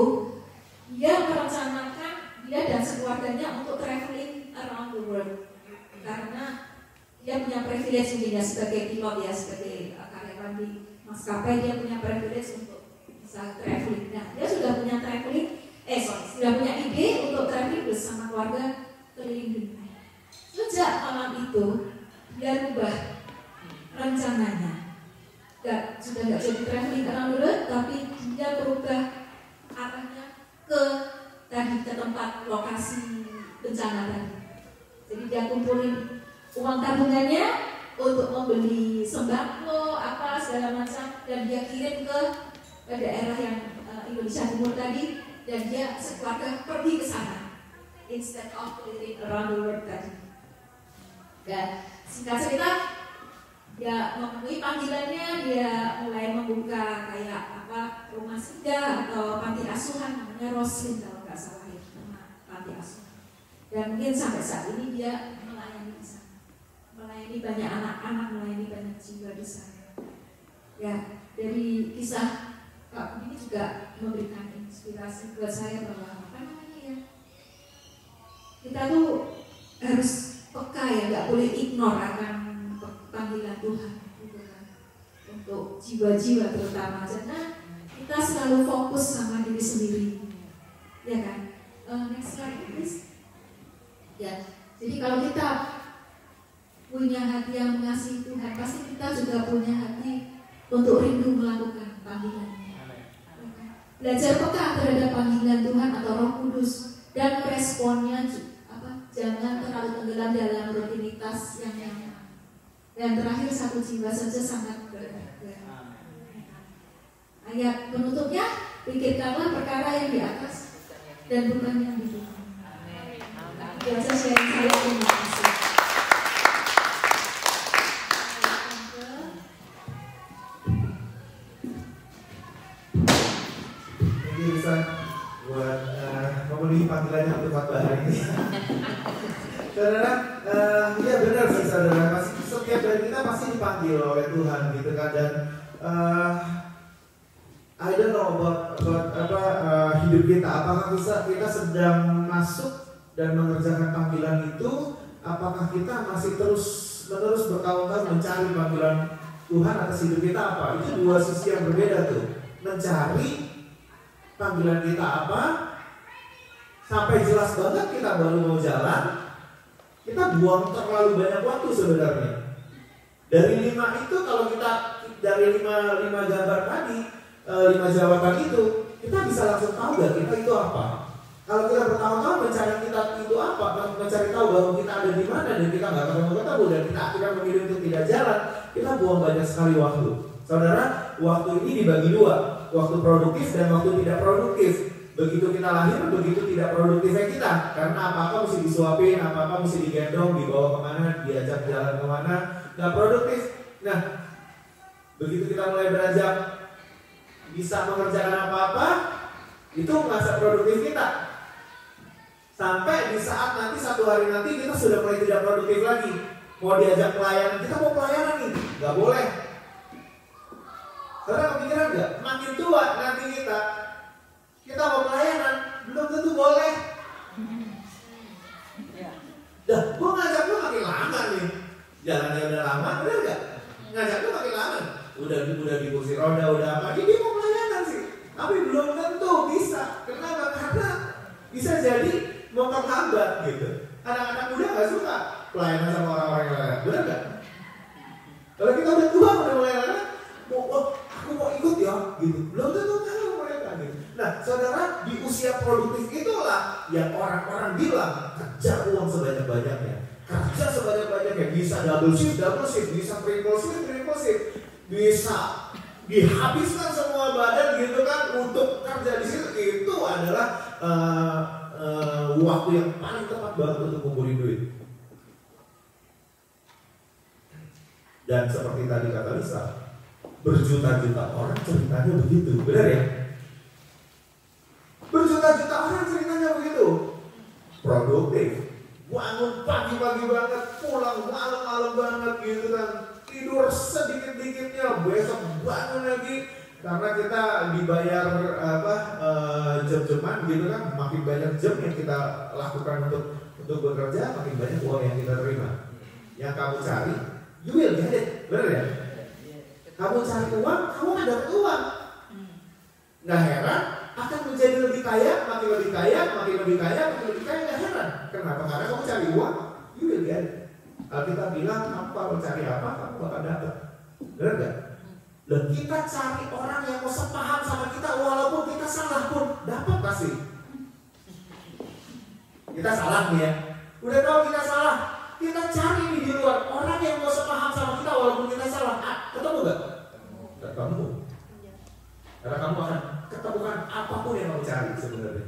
dia merencanakan dia dan sekeluarganya untuk traveling around the world, karena dia punya privilege mungkin ya sebagai pilot ya, sebagai karyawan di maskapai, dia punya privilege untuk bisa traveling. Nah, dia sudah punya sudah punya ide untuk traveling bersama keluarga keliling dunia. Sejak malam itu dia rubah rencananya. Sudah nggak jadi traveling around the world, tapi dia berubah arahnya ke tempat lokasi bencana tadi. Jadi dia kumpulin uang tabungannya untuk membeli sembako apa segala macam, dan dia kirim ke daerah yang Indonesia Timur tadi, dan dia sekeluarga pergi ke sana instead of living around the world tadi. Dan singkat cerita, dia memenuhi panggilannya, dia mulai membuka kayak apa, rumah singgah atau panti asuhan, namanya Roslin kalau nggak salah ya, nama panti asuhan. Dan mungkin sampai saat ini dia melayani di sana, melayani banyak anak-anak, melayani banyak jiwa di sana. Ya, dari kisah Pak Budi juga memberikan inspirasi buat saya bahwa apa namanya ya, kita tuh harus peka ya, nggak boleh ignore akan panggilan Tuhan gitu kan, untuk jiwa-jiwa terutama, karena kita selalu fokus sama diri sendiri, ya kan. Next slide please. Ya, jadi kalau kita punya hati yang mengasihi Tuhan, pasti kita juga punya hati untuk rindu melakukan panggilannya. Belajar peka terhadap panggilan Tuhan atau Roh Kudus, dan responnya jangan terlalu tenggelam dalam rutinitas yang nyaman. Dan terakhir, satu jiwa saja sangat berharga. Ayat penutupnya, pikirkanlah perkara yang di atas dan bukan yang di bawah. Biasa sharing saya, terima kasih. Jadi bisa buat memenuhi panggilannya untuk khotbah hari ini. Saudara, iya benar sih saudara. Setiap dari kita pasti dipanggil oleh Tuhan gitu kan, dan I don't know about hidup kita. Apakah kita sedang masuk dan mengerjakan panggilan itu? Apakah kita masih terus-menerus bertahun-tahun mencari panggilan Tuhan atas hidup kita apa? Itu dua sisi yang berbeda tuh. Mencari panggilan kita apa? Sampai jelas banget kita baru mau jalan, kita buang terlalu banyak waktu sebenarnya. Dari 5 itu, kalau kita dari 5 gambar tadi, 5 jawaban itu, kita bisa langsung tahu gak kita itu apa. Kalau kita bertahun-tahun mencari kita itu apa, mencari tahu bahwa kita ada di mana dan kita nggak ketemu dan kita akhirnya memilih untuk tidak jalan, kita buang banyak sekali waktu. Saudara, waktu ini dibagi 2, waktu produktif dan waktu tidak produktif. Begitu kita lahir, begitu tidak produktifnya kita, karena apa-apa mesti disuapin, apa-apa mesti digendong, dibawa kemana, diajak jalan kemana, nggak produktif. Nah, begitu kita mulai beranjak bisa mengerjakan apa-apa, itu masa produktif kita. Sampai di saat nanti satu hari nanti kita sudah mulai tidak produktif lagi. Mau diajak pelayanan, kita mau pelayanan nih, nggak boleh. Karena kepikiran nggak? Makin tua nanti kita mau pelayanan, belum tentu boleh. Dah, gue ngajak lu makin lama nih. Jalannya udah lama, bener nggak? Ngajak lu makin lama. Udah di kursi roda, udah apa? Dia mau pelayanan sih, tapi belum tentu bisa. Kenapa? Karena bisa jadi memperhambat gitu. Anak-anak muda nggak suka pelayanan sama orang-orang yang lain, benar nggak? Kalau kita udah tua, udah mulai lain, aku mau ikut ya, gitu. Belum tentu tahu mereka gitu. Nah, saudara, di usia produktif itulah yang orang-orang bilang kerja uang sebanyak-banyaknya, kerja sebanyak-banyaknya, bisa double shift, bisa triple shift, bisa dihabiskan semua badan gitu kan untuk kerja di situ. Itu adalah waktu yang paling tepat banget untuk ngumpulin duit. Dan seperti tadi kata Lisa, berjuta-juta orang ceritanya begitu, benar ya? Berjuta-juta orang ceritanya begitu. Produktif, bangun pagi-pagi banget, pulang malam-malam banget gitu kan, tidur sedikit-dikitnya, besok bangun lagi. Karena kita dibayar jam-jaman gitu kan, makin banyak jam yang kita lakukan untuk bekerja, makin banyak uang yang kita terima. Yang kamu cari, you will get it, benar ya? Kamu cari uang, kamu akan dapat uang. Nggak heran, akan menjadi lebih kaya, makin lebih kaya, nggak heran. Kenapa? Karena kamu cari uang, you will get it. Alkitab bilang, kamu kalau cari apa, kamu bakal dapat. Benar nggak? Dan kita cari orang yang mau sepaham sama kita, walaupun kita salah pun dapat pasti. Kita salah nih ya, udah tahu kita salah, kita cari nih di luar orang yang mau sepaham sama kita walaupun kita salah. Ketemu nggak? Ketemu. Karena kamu akan ketemukan apapun yang kamu cari sebenarnya.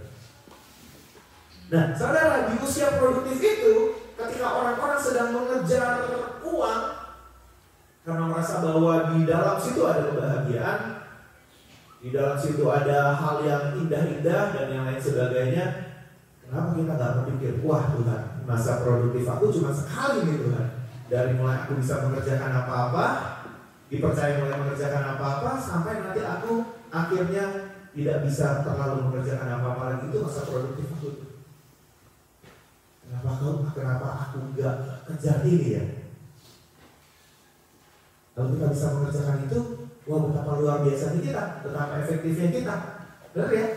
Nah, saudara, di usia produktif itu, ketika orang-orang sedang mengejar uang, karena merasa bahwa di dalam situ ada kebahagiaan, di dalam situ ada hal yang indah-indah dan yang lain sebagainya. Kenapa kita nggak berpikir, wah Tuhan, masa produktif aku cuma sekali nih Tuhan. Dari mulai aku bisa mengerjakan apa-apa, dipercaya mulai mengerjakan apa-apa, sampai nanti aku akhirnya tidak bisa terlalu mengerjakan apa-apa lagi. Itu masa produktif aku. Kenapa aku nggak kejar ini ya? Kalau kita bisa mengerjakan itu, wah betapa luar biasanya kita, betapa efektifnya kita. Benar ya?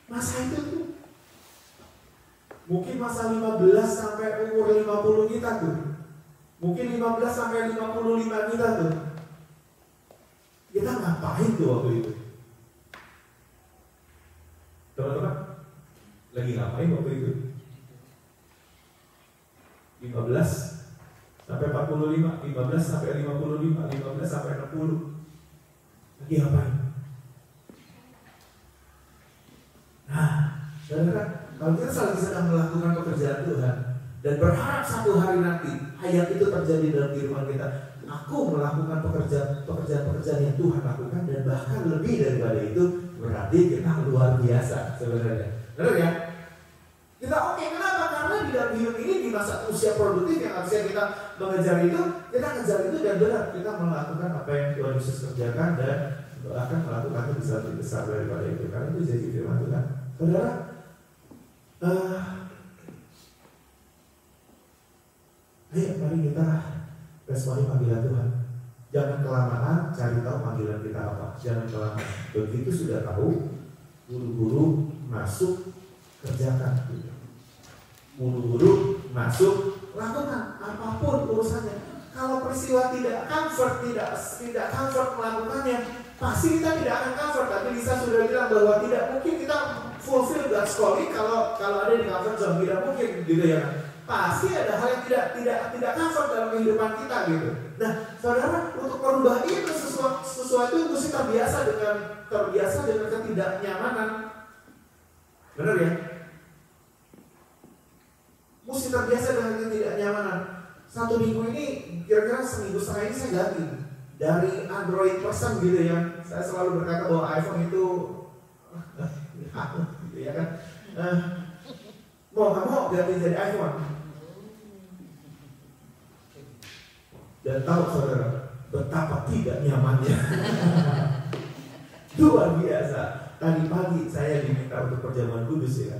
Masa itu tuh mungkin masa 15 sampai umur 50 kita tuh. Mungkin 15 sampai 55 kita tuh. Kita ngapain tuh waktu itu? Teman-teman, lagi ngapain waktu itu? 15 sampai 45, 15 sampai 55, 15 sampai 60. Lagi ngapain? Nah, saudara, kalau kita sedang melakukan pekerjaan Tuhan dan berharap satu hari nanti ayat itu terjadi dalam kehidupan kita, aku melakukan pekerjaan yang Tuhan lakukan dan bahkan lebih daripada itu, berarti kita luar biasa sebenarnya. Benar ya? Kita oke, kenapa? Karena di dalam hidup ini di masa usia produktif yang harusnya kita mengejar itu, kita ngejar itu dan benar kita melakukan apa yang Tuhan Yesus kerjakan dan akan melakukan bisa lebih besar daripada itu. Karena itu jadi firman Tuhan. Saudara, ayo mari kita responi panggilan Tuhan. Jangan kelamaan cari tahu panggilan kita apa. Jangan kelamaan. Begitu sudah tahu, buru-buru masuk, kerjakan. Buru-buru masuk, lakukan apapun urusannya. Kalau peristiwa tidak comfort melakukannya, pasti kita tidak akan comfort. Tapi Lisa sudah bilang bahwa tidak mungkin kita fulfill God's calling kalau ada di comfort zone, tidak mungkin gitu ya. Pasti ada hal yang tidak comfort dalam kehidupan kita gitu. Nah, saudara, untuk merubah itu sesuatu itu mesti terbiasa dengan ketidaknyamanan. Benar ya? Mesti terbiasa dengan ketidaknyamanan. Satu minggu ini, kira-kira seminggu setengah ini saya ganti dari Android person gitu ya. Saya selalu berkata bahwa iPhone itu gitu ya kan. Mau nggak mau ganti jadi iPhone. Dan tahu saudara betapa tidak nyamannya. Luar biasa. Tadi pagi saya diminta untuk perjamuan kudus ya.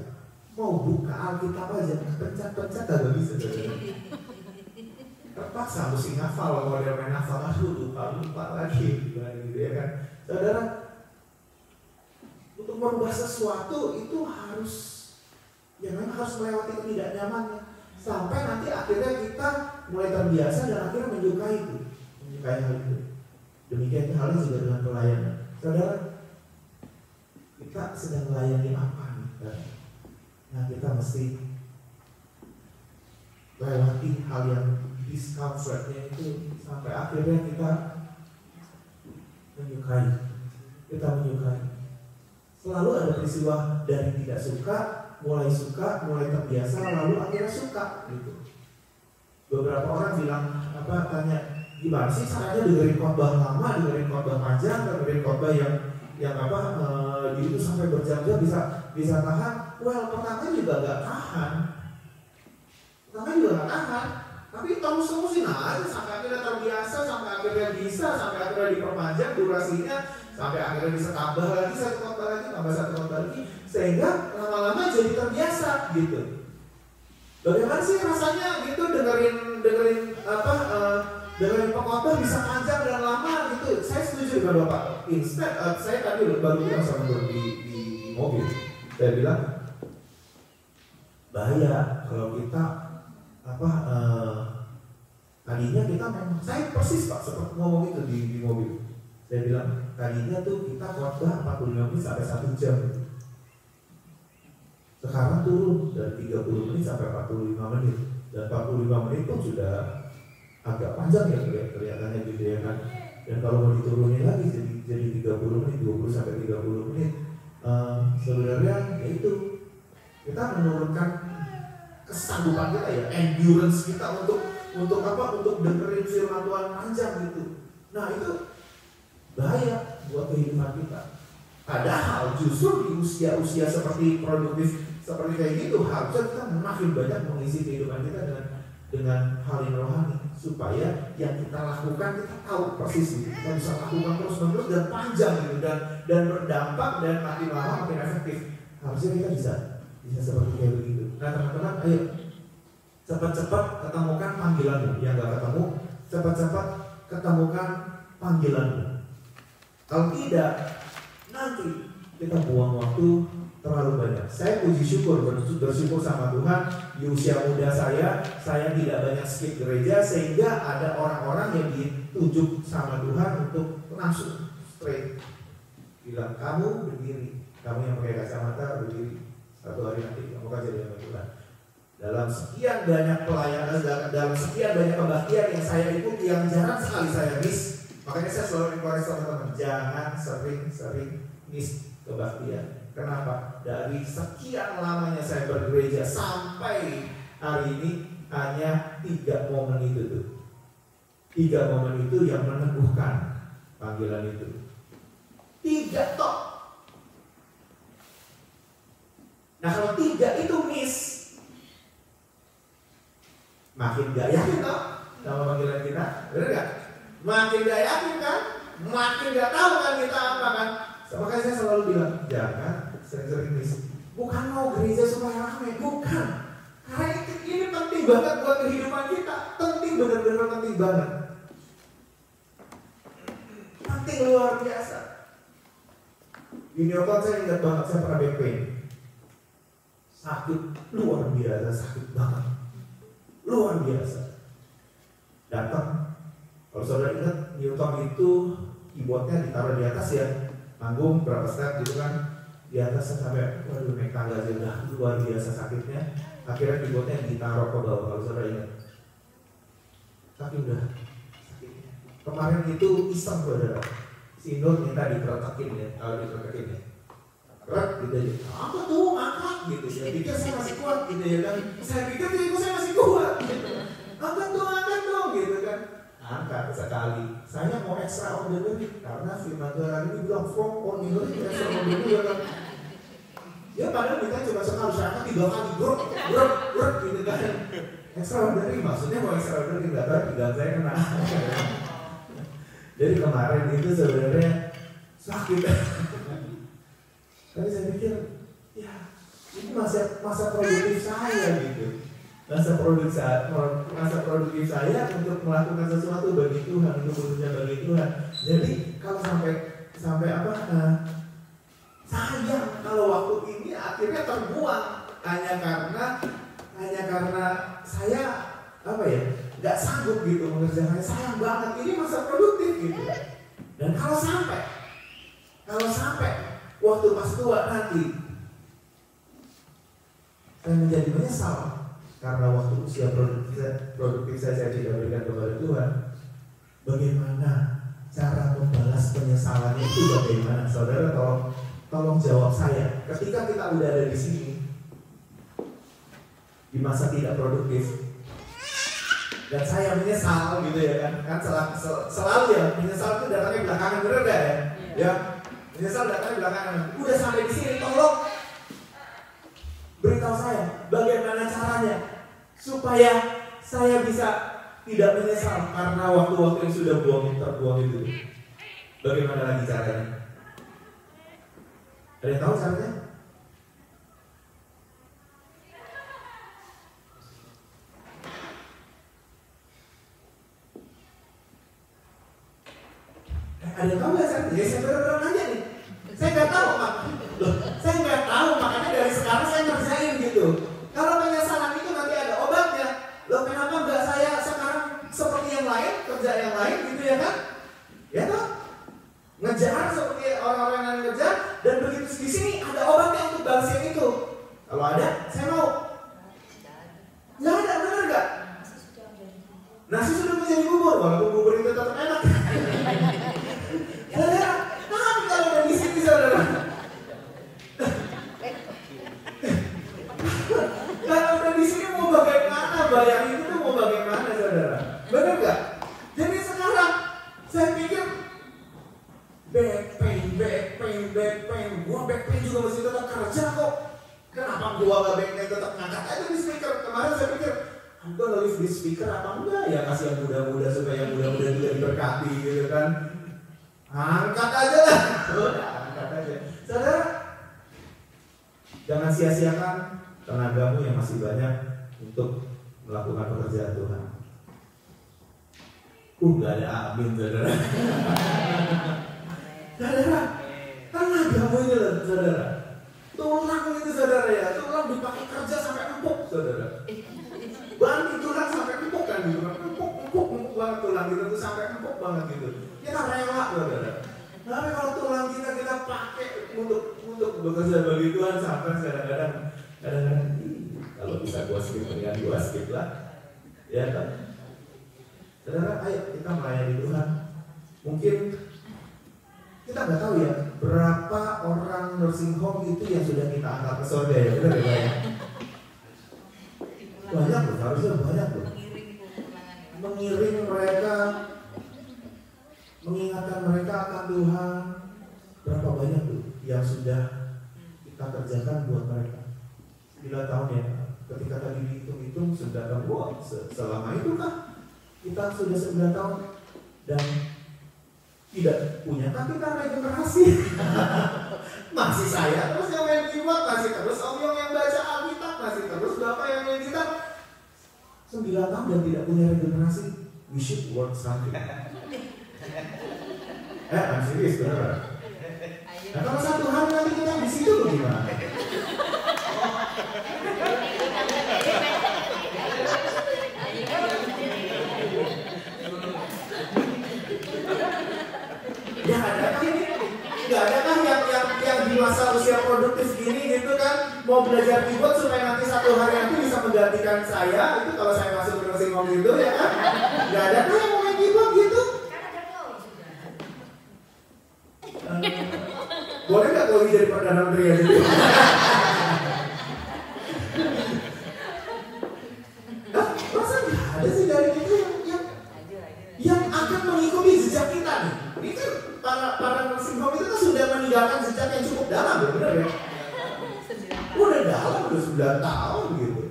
Mau buka Alkitab aja, pencet-pencet agak bisa saudara. Terpaksa mesti ngafal, kalau dia main hafal, lupa lagi gitu ya kan. Saudara, untuk merubah sesuatu itu harus memang harus melewati ketidaknyamannya sampai nanti akhirnya kita mulai terbiasa dan akhirnya menyukai hal itu. Demikian halnya juga dengan pelayanan. Saudara, kita sedang melayani apa nih? Nah, kita mesti lewati hal yang discomfortnya itu sampai akhirnya kita menyukai. Selalu ada peristiwa dari tidak suka, mulai terbiasa, lalu akhirnya suka gitu. Beberapa orang bilang tanya gimana sih caranya dengerin khotbah lama, dengerin khotbah panjang, dengerin khotbah yang itu sampai berjam-jam bisa tahan. Well, pertama juga nggak tahan. Tapi terusin aja sampai akhirnya terbiasa, sampai akhirnya bisa, sampai akhirnya diperpanjang durasinya, sampai akhirnya bisa tambah lagi satu khotbah lagi, sehingga lama-lama jadi terbiasa gitu. Bagaimana sih rasanya gitu dengerin pengkhotbah bisa panjang dan lama gitu? Saya setuju dengan Bapak. Saya tadi baru bilang sama di mobil, saya bilang bahaya kalau kita tadinya kita memang, saya persis Pak seperti ngomong itu di mobil. Saya bilang tadinya tuh kita khotbah 45 menit sampai 1 jam. Sekarang turun dari 30 menit sampai 45 menit. Dan 45 menit pun sudah agak panjang ya kelihatannya gitu ya kan. Dan kalau mau diturunin lagi jadi 30 menit, 20 sampai 30 menit. Sebenarnya itu kita menurunkan kesanggupan kita ya, endurance kita untuk dengerin firman Tuhan panjang gitu. Nah itu bahaya buat kehidupan kita. Padahal justru di usia-usia seperti produktif seperti kayak gitu harusnya kita makin banyak mengisi kehidupan kita dengan hal yang rohani supaya yang kita lakukan kita tahu persis gitu. Kita bisa lakukan terus-menerus dan panjang gitu dan berdampak dan makin lama makin efektif. Harusnya kita bisa seperti kayak begitu. Nah teman-teman, ayo cepat-cepat ketemukan panggilanmu. Yang gak ketemu, cepat-cepat ketemukan panggilanmu. Kalau tidak, nanti kita buang waktu terlalu banyak. Saya puji syukur, bersyukur sama Tuhan. Di usia muda saya tidak banyak skip gereja, sehingga ada orang-orang yang ditunjuk sama Tuhan untuk langsung straight bilang, kamu berdiri, kamu yang pakai kacamata berdiri, satu hari nanti kamu akan jadi hamba Tuhan. Dalam sekian banyak pelayanan, dalam sekian banyak kebaktian yang saya ikuti, yang jarang sekali saya miss. Makanya saya selalu encourage teman-teman, jangan sering-sering miss kebaktian. Kenapa? Dari sekian lamanya saya bergereja sampai hari ini hanya 3 momen itu tuh. 3 momen itu yang meneguhkan panggilan itu. 3 tok. Nah kalau 3 itu miss, makin gak yakin toh sama panggilan kita, bener gak? Makin gak yakin kan, makin gak tahu kan kita apa kan. Makanya saya selalu bilang, jangan sering-sering miss. Bukan mau gereja supaya ramai, bukan. Karena ini penting banget buat kehidupan kita, penting, benar-benar penting banget. Penting luar biasa. Di Newton saya ingat banget, saya pernah back pain. Sakit luar biasa, sakit banget. Luar biasa. Datang, kalau saudara ingat Newton itu keyboardnya ditaruh di atas ya, manggung berapa step gitu kan, di atas sampai waduh naik tangga aja udah luar biasa sakitnya. Akhirnya keyboardnya ditaruh ke bawah, kalau saudara ingat. Saking udah sakitnya. Kemarin itu iseng saudara, si Nur minta diperhatikan ya, kalau diperhatikan ya. Berat gitu aja, apa tuh angkat gitu ya, pikir saya masih kuat gitu ya kan. Saya pikir diriku saya masih kuat gitu. Angkat dong gitu kan. Angkat sekali. Saya mau extraordinary karena firman Tuhan hari ini bilang from ordinary to extraordinary ya kan. Ya padahal kita cuma sekali, saya angkat 3 kali brok gitu kan. Extraordinary maksudnya mau extraordinary nggak tahu tinggal saya kena. Jadi kemarin itu sebenarnya sakit. Tapi saya pikir, ya ini masa produktif saya gitu, masa produktif saya untuk melakukan sesuatu bagi Tuhan, untuk bekerja bagi Tuhan. Jadi kalau sampai apa? Sayang kalau waktu ini akhirnya terbuang hanya karena saya apa ya, nggak sanggup gitu mengerjakannya. Sayang banget, ini masa produktif gitu. Dan kalau sampai waktu pas tua nanti saya menjadi menyesal karena waktu usia produktif saya tidak berikan kepada Tuhan. Bagaimana cara membalas penyesalannya itu bagaimana? Saudara tolong jawab saya. Ketika kita udah ada di sini di masa tidak produktif dan saya menyesal gitu ya kan selalu ya menyesal itu datangnya belakangan, bener gak ya? Ya. Menyesal datangnya belakangan. Udah sampai di sini, tolong beritahu saya bagaimana caranya supaya saya bisa tidak menyesal karena waktu-waktu yang sudah terbuang itu. Bagaimana lagi caranya? Ada yang tahu caranya? Ada yang tahu nggak caranya? Ya saya benar-benar nanya nih. Saya nggak tahu Pak. Loh, saya nggak tahu, makanya dari sekarang saya ngerjain gitu. Kalau penyesalan itu nanti ada obatnya. Loh kenapa nggak saya sekarang seperti yang lain, kerja yang lain gitu ya kan? Ya toh? Ngejar seperti orang-orang yang ngejar, dan begitu di sini ada obatnya untuk balas yang itu. Kalau ada, saya mau. Nggak ada, benar nggak? Nasi sudah menjadi bubur, walaupun bubur itu tetap enak. Saudara, tapi kalau udah di sini saudara, kalau udah di sini mau bagaimana, bayar itu tuh mau bagaimana saudara? Benar nggak? Jadi sekarang saya pikir back pain, gua back pain juga masih tetap kerja kok. Kenapa gua gak back pain tetap ngangkat aja di speaker? Kemarin saya pikir, gua nulis di speaker apa enggak ya, kasih yang muda-muda supaya yang muda-muda juga diberkati gitu kan. Angkat aja lah, angkat aja. Saudara, jangan sia-siakan tenagamu yang masih banyak untuk melakukan pekerjaan Tuhan. Gak ada amin saudara. Saudara, tenagamu ini loh saudara. Tulang itu saudara ya, tulang dipakai kerja sampai empuk saudara. Banting tulang sampai empuk kan gitu, empuk banget tulang kita tuh sampai empuk banget gitu. Kita rela saudara. Tapi kalau tulang kita pakai untuk bekerja bagi Tuhan sampai kadang-kadang kalau bisa gua skip dengan gua skip lah, ya kan? Saudara, ayo kita melayani Tuhan. Mungkin kita nggak tahu ya berapa orang nursing home itu yang sudah kita angkat ke surga ya, benar ya? Banyak loh, harusnya banyak loh. Mengiring mereka, mengingatkan mereka akan Tuhan. Berapa banyak tuh yang sudah kita kerjakan buat mereka. 9 tahun ya. Ketika tadi dihitung-hitung 9 tahun, wow, selama itu kan kita sudah 9 tahun dan tidak punya kan kita regenerasi. Masih saya terus yang main keyboard, masih terus Om Yong yang baca Alkitab, masih terus Bapak yang main gitar. 9 tahun dan tidak punya regenerasi. We should work something. I'm serious, beneran. Nah kalau satu hari nanti kita di situ bagaimana? Ya adakah ini? Gak adakah yang di masa usia produktif gini gitu kan mau belajar keyboard supaya nanti satu hari nanti bisa menggantikan saya itu kalau saya masuk ke nursing home gitu ya kan? Gak adakah yang mau main keyboard gitu? Boleh nggak kalau jadi perdana menteri aja dulu? Masa nggak ada sih dari itu yang akan mengikuti jejak kita nih? Ini kan para nursing home itu kan sudah meninggalkan jejak yang cukup dalam, benar ya? Udah dalam, udah 9 tahun gitu.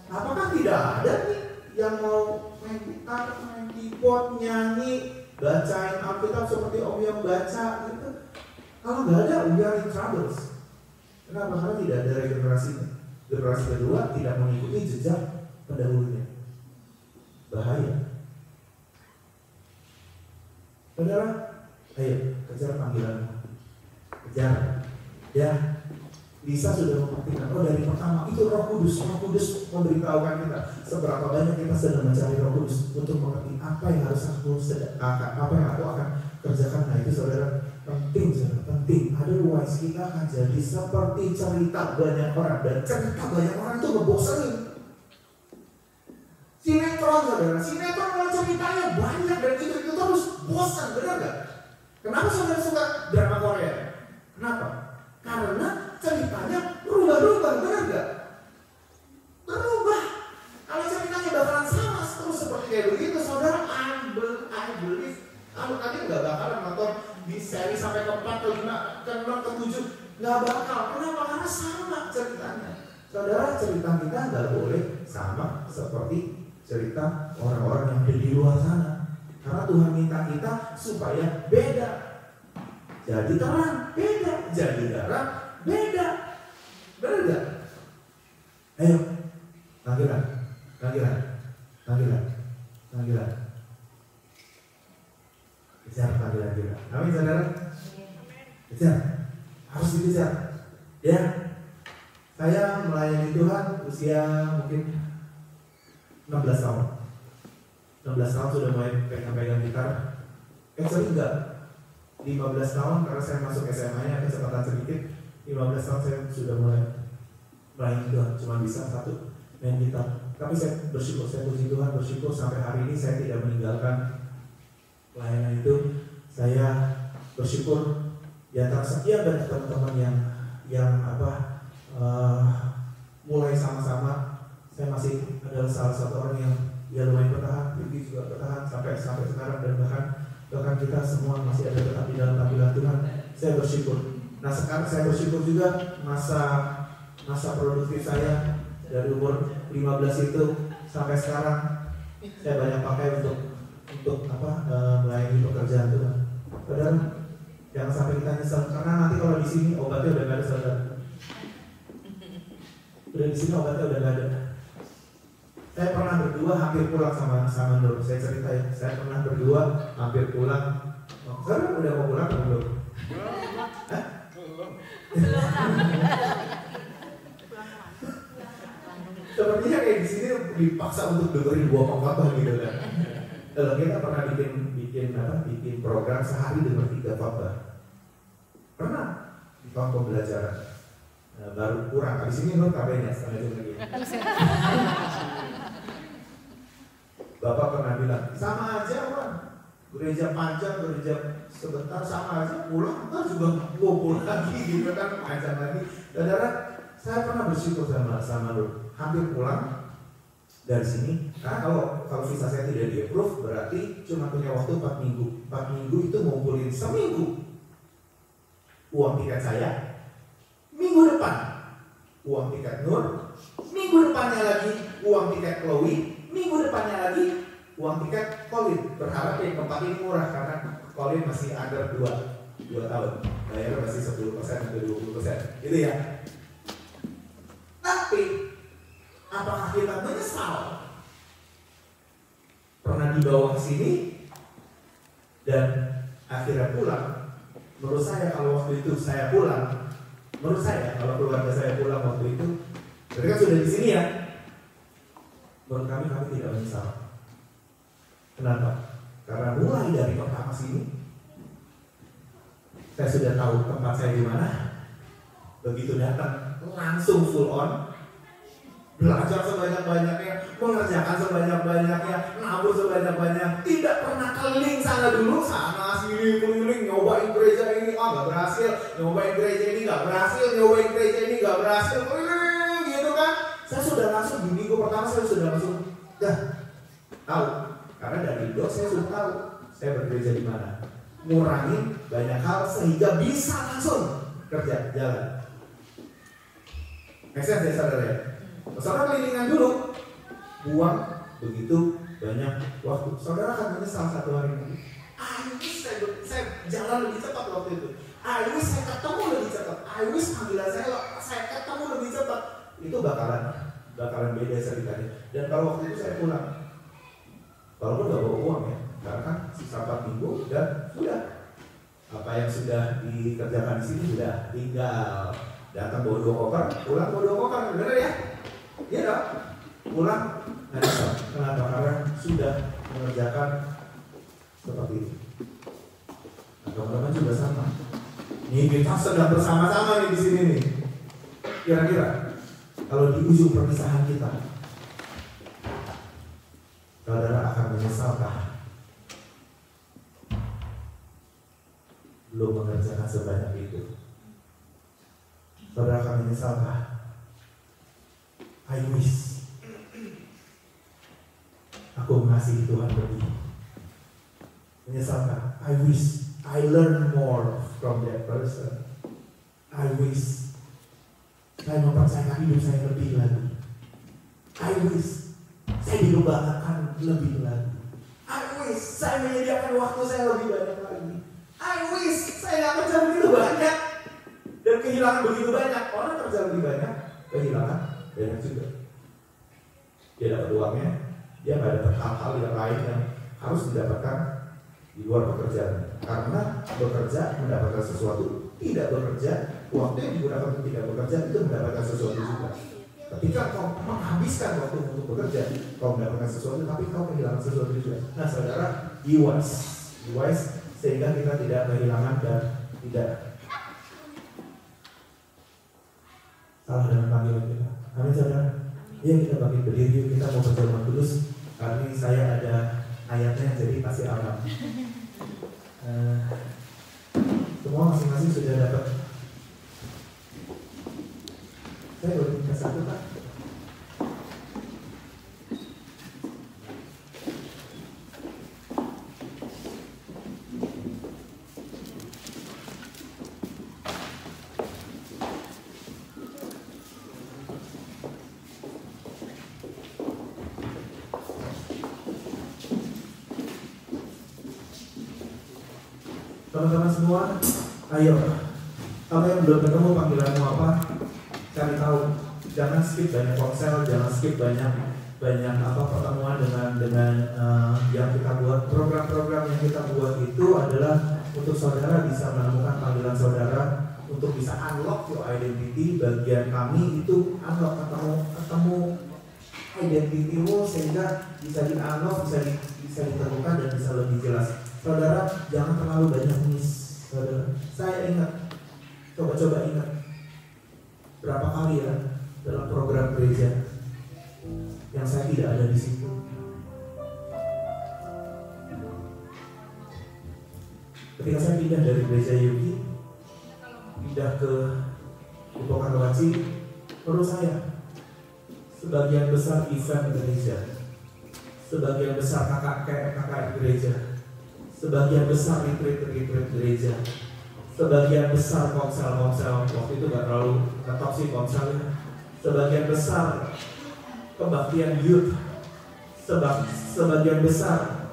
Apakah tidak ada nih yang mau main gitar, main keyboard, nyanyi, bacain Alkitab seperti Om yang baca gitu? Kalau nggak ada, we are in troubles. Kenapa? Karena tidak ada regenerasinya. Generasi kedua tidak mengikuti jejak pendahulunya. Bahaya. Saudara, ayo kejar panggilanmu. Kejar. Ya, Lisa sudah membuktikan. Oh dari pertama itu Roh Kudus memberitahukan kita seberapa banyak kita sedang mencari Roh Kudus untuk mengerti apa yang harus apa yang aku akan kerjakan. Nah itu saudara penting, saudara penting. Otherwise kita akan jadi seperti cerita banyak orang dan cerita banyak orang itu ngebosenin. Sinetron saudara, sinetron kalau ceritanya banyak dan itu terus bosan, benar gak? Kenapa saudara suka drama Korea? Kenapa? Karena ceritanya berubah-ubah, benar gak? Berubah. Kalau ceritanya bakalan sama terus seperti kayak begitu, saudara, I believe kalau tadi nggak bakalan nonton di seri sampai ke 4, ke 5, ke 6, ke 7 nggak bakal. Kenapa? Karena sama ceritanya. Saudara, cerita kita nggak boleh sama seperti cerita orang-orang yang ada di luar sana. Karena Tuhan minta kita supaya beda. Jadi terang, beda. Jadi terang, beda. Benar gak? Ayo, panggilan. Kejar panggilan kita. Amin saudara. Kejar. Harus dikejar. Ya. Saya melayani Tuhan usia mungkin 16 tahun. 16 tahun sudah mulai pegang gitar. Sorry enggak. 15 tahun karena saya masuk SMA-nya kecepatan sedikit. 15 tahun saya sudah mulai melayani Tuhan. Cuma bisa satu main gitar. Tapi saya bersyukur, saya puji Tuhan, bersyukur sampai hari ini saya tidak meninggalkan pelayanan itu. Saya bersyukur di antara sekian banyak teman-teman yang mulai sama-sama. Saya masih adalah salah satu orang yang dia lumayan bertahan, Vicky juga bertahan sampai sekarang dan bahkan kita semua masih ada tetap di dalam panggilan Tuhan. Saya bersyukur. Nah sekarang saya bersyukur juga masa produktif saya dari umur 15 itu sampai sekarang saya banyak pakai untuk melayani pekerjaan Tuhan. Padahal jangan sampai kita nyesel karena nanti kalau di sini obatnya udah nggak ada saudara. Udah di sini obatnya udah nggak ada. Saya pernah berdua hampir pulang sama Nur. Saya ceritain, saya pernah berdua hampir pulang. Saudara udah mau pulang atau belum? Belum. Sepertinya kayak di sini dipaksa untuk dengerin dua khotbah gitu kan. Kalau kita pernah bikin program sehari denger 3 khotbah. Pernah di tahun pembelajaran. Baru kurang. Habis ini Nur tambahin ya setengah jam lagi. Bapak pernah bilang sama aja Wan. Gereja panjang, gereja sebentar sama aja, pulang kan juga ngumpul lagi gitu kan, panjang lagi. Saudara, saya pernah bersyukur sama Nur. Hampir pulang dari sini, karena kalau visa saya tidak di-approve berarti cuma punya waktu 4 minggu. 4 minggu itu ngumpulin seminggu uang tiket saya. Minggu depan uang tiket Nur. Minggu depannya lagi uang tiket Chloe. Minggu depannya lagi uang tiket Colin. Berharap yang tempat ini murah karena Colin masih under 2 tahun. Bayarnya masih 10% atau 20%. Gitu ya. Tapi apakah kita menyesal pernah dibawa ke sini dan akhirnya pulang? Menurut saya kalau waktu itu saya pulang, menurut saya kalau keluarga saya pulang waktu itu, mereka sudah di sini ya. Menurut kami tidak menyesal. Kenapa? Karena mulai dari pertama sini, saya sudah tahu tempat saya di mana. Begitu datang langsung full on, belajar sebanyak-banyaknya, mengerjakan sebanyak-banyaknya, nabur sebanyak-banyak, tidak pernah keliling sana dulu, sana sini keliling, nyobain gereja ini, nggak berhasil, nyobain gereja ini nggak berhasil, nyobain gereja ini nggak berhasil, keliling gitu kan. Saya sudah langsung di minggu pertama saya sudah langsung tahu, karena dari Indo saya sudah tahu saya bergereja di mana, ngurangin banyak hal sehingga bisa langsung kerja jalan. Make sense ya saudara ya? Saudara kelilingan dulu, buang begitu banyak waktu. Saudara akan menyesal satu hari nanti. I wish saya jalan lebih cepat waktu itu. I wish saya ketemu lebih cepat. I wish panggilan saya ketemu lebih cepat. Itu bakalan beda ceritanya. Dan kalau waktu itu saya pulang, walaupun gak bawa uang ya, karena kan sisa 4 minggu dan sudah apa yang sudah dikerjakan di sini sudah tinggal datang bawa 2 koper, pulang bawa 2 koper, bener ya? Iya dong, pulang nggak bisa. Kenapa? Karena sudah mengerjakan seperti itu. Nah, teman-teman juga sama. Nih kita sedang bersama-sama nih di sini nih. Kira-kira kalau di ujung perpisahan kita, saudara akan menyesalkah belum mengerjakan sebanyak itu? Saudara akan menyesalkah? I wish aku mengasihi Tuhan lebih. Menyesalkah? I wish I learn more from that person. I wish saya mempercayakan hidup saya lebih lagi. I wish saya dilupakan lebih lagi. I wish saya menyediakan waktu saya lebih banyak lagi. I wish saya gak kerja begitu banyak dan kehilangan begitu banyak. Orang kerja lebih banyak, kehilangan banyak juga. Dia dapat uangnya, dia gak dapat hal-hal yang lain yang harus didapatkan di luar pekerjaan. Karena bekerja mendapatkan sesuatu, tidak bekerja, waktu yang digunakan untuk tidak bekerja itu mendapatkan sesuatu juga. Ketika kau menghabiskan waktu untuk bekerja, kau mendapatkan sesuatu, tapi kau kehilangan sesuatu juga. Nah saudara, be wise sehingga kita tidak kehilangan dan tidak salah dengan panggilan kita. Amin saudara. Ya kita bangkit berdiri, kita mau berjalan kudus. Kali ini saya ada ayatnya, jadi pasti aman. Semua masing-masing sudah dapat. Saya boleh minta satu Pak? Teman-teman semua, ayo. Kamu yang belum ketemu panggilanmu apa? Cari tahu. Jangan skip banyak ponsel, jangan skip banyak pertemuan dengan yang kita buat. Program-program yang kita buat itu adalah untuk saudara bisa menemukan panggilan saudara, untuk bisa unlock your identity. Bagian kami itu unlock, ketemu identitimu sehingga bisa di-unlock, bisa ditemukan dan bisa lebih jelas. Saudara, jangan terlalu banyak miss. Saudara, saya ingat, coba ingat berapa kali ya dalam program gereja yang saya tidak ada di situ. Ketika saya pindah dari gereja Yuki, pindah ke Pokanwaci, menurut saya sebagian besar event gereja, sebagian besar kakak gereja, sebagian besar retreat gereja, sebagian besar konsel waktu itu gak terlalu ngetop sih konselnya, sebagian besar kebaktian youth, sebagian besar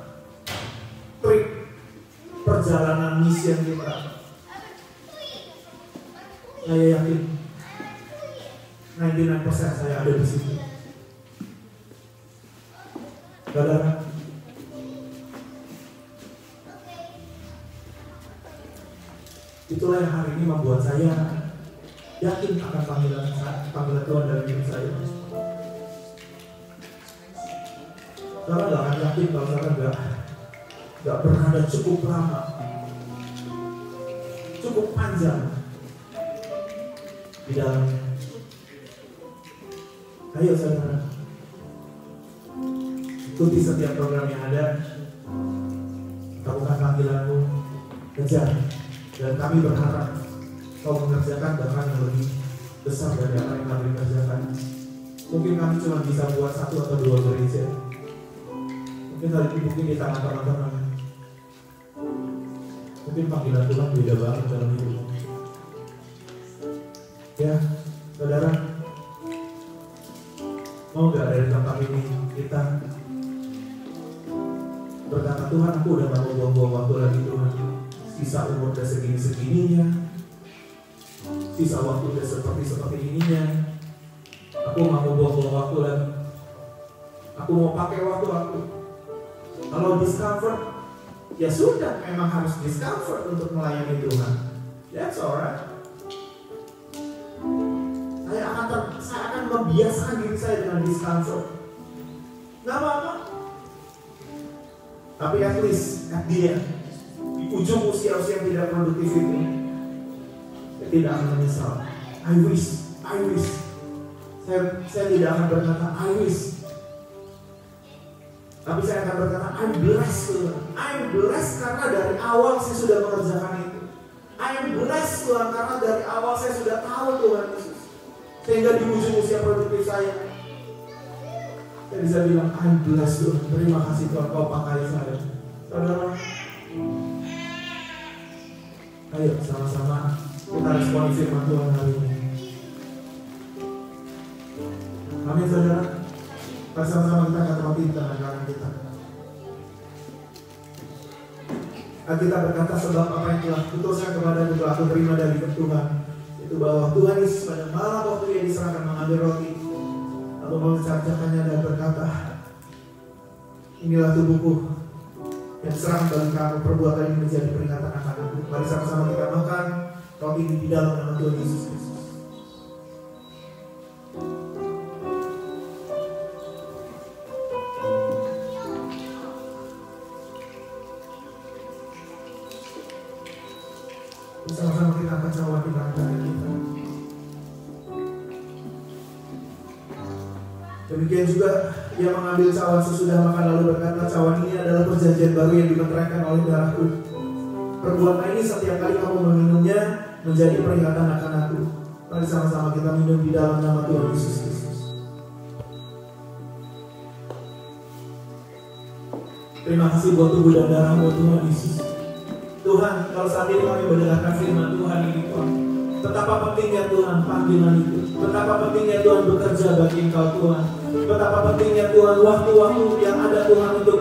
trip perjalanan misi yang kita, saya yakin 99% saya ada di situ. Saudara, itulah yang hari ini membuat saya yakin akan panggilan Tuhan dalam hidup saya. Saudara gak akan yakin kalau saudara gak berada cukup lama, cukup panjang di dalamnya. Ayo saudara, ikuti setiap program yang ada, lakukan panggilanmu, kejar, dan kami berharap kau mengerjakan bahkan yang lebih besar dari apa yang kami kerjakan. Mungkin kami cuma bisa buat 1 atau 2 gereja, mungkin di tangan teman-teman. Mungkin panggilan Tuhan beda banget dalam hidup. Ya, saudara, mau gak dari tempat ini kita berkata, Tuhan, aku udah gak mau buang-buang waktu lagi Tuhan. Sisa umur udah segini-segininya, sisa waktu udah seperti ininya. Aku gak mau buang-buang waktu lagi. Aku mau pakai waktu aku. Kalau discover, ya sudah, memang harus discover untuk melayani Tuhan. That's alright. Saya akan membiasakan diri saya dengan discomfort. Gak apa-apa. Tapi at least, di ujung usia-usia yang tidak produktif itu, saya tidak akan menyesal. I wish. Saya tidak akan berkata I wish. Tapi saya akan berkata I'm blessed Tuhan. I'm blessed karena dari awal saya sudah mengerjakan itu. I'm blessed Tuhan karena dari awal saya sudah tahu Tuhan Yesus. Sehingga di ujung usia produktif saya bisa bilang I'm blessed Tuhan. Terima kasih Tuhan kau pakai saya. Saudara, ayo sama-sama kita respon firman Tuhan hari ini. Amin saudara. Sama-sama kita akan mati di tangan kita. Kita berkata sebab apa yang telah putuskan kepada itu aku terima dari Tuhan. Itu bahwa Tuhan Yesus pada malam waktu ia diserahkan mengambil roti, lalu mengucapkannya dan berkata, inilah tubuhku yang diserahkan bagi kamu, perbuatan ini menjadi peringatan akan aku. Mari sama-sama kita makan roti ini di dalam nama Tuhan Yesus Kristus. Sama-sama kita akan jawab di antara kita. Demikian juga ia mengambil cawan sesudah makan lalu berkata, cawan ini adalah perjanjian baru yang dimeteraikan oleh darahku. Perbuatlah ini setiap kali kamu meminumnya menjadi peringatan akan aku. Mari sama-sama kita minum di dalam nama Tuhan Yesus Kristus. Terima kasih buat tubuh dan darah-Mu Tuhan Yesus. Tuhan, kalau saat ini kami mendengarkan firman Tuhan ini Tuhan, betapa pentingnya Tuhan panggilan itu, betapa pentingnya Tuhan bekerja bagi Engkau Tuhan, betapa pentingnya Tuhan waktu-waktu yang ada Tuhan untuk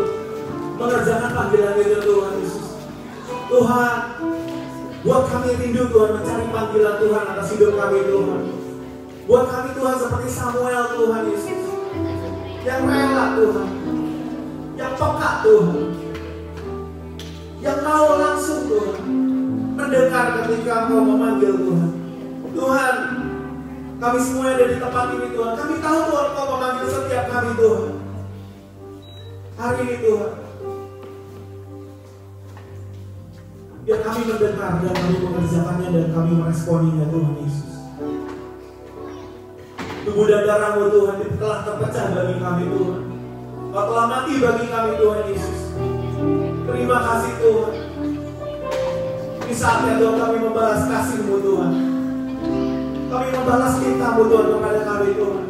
mengerjakan panggilan itu Tuhan Yesus. Tuhan, buat kami rindu Tuhan mencari panggilan Tuhan atas hidup kami Tuhan. Buat kami Tuhan seperti Samuel Tuhan Yesus, yang rela Tuhan, yang peka Tuhan, yang mau langsung Tuhan mendengar ketika Engkau memanggil Tuhan. Tuhan, kami semua yang ada di tempat ini Tuhan, kami tahu Tuhan Engkau memanggil setiap kami Tuhan. Hari ini Tuhan, biar kami mendengar dan kami mengerjakannya dan kami meresponinya Tuhan Yesus. Tubuh dan darah-Mu Tuhan telah terpecah bagi kami Tuhan. Kau telah mati bagi kami Tuhan Yesus. Terima kasih Tuhan. Ini saatnya Tuhan kami membalas kasih-Mu Tuhan. Kami membalas cinta-Mu Tuhan kepada kami Tuhan.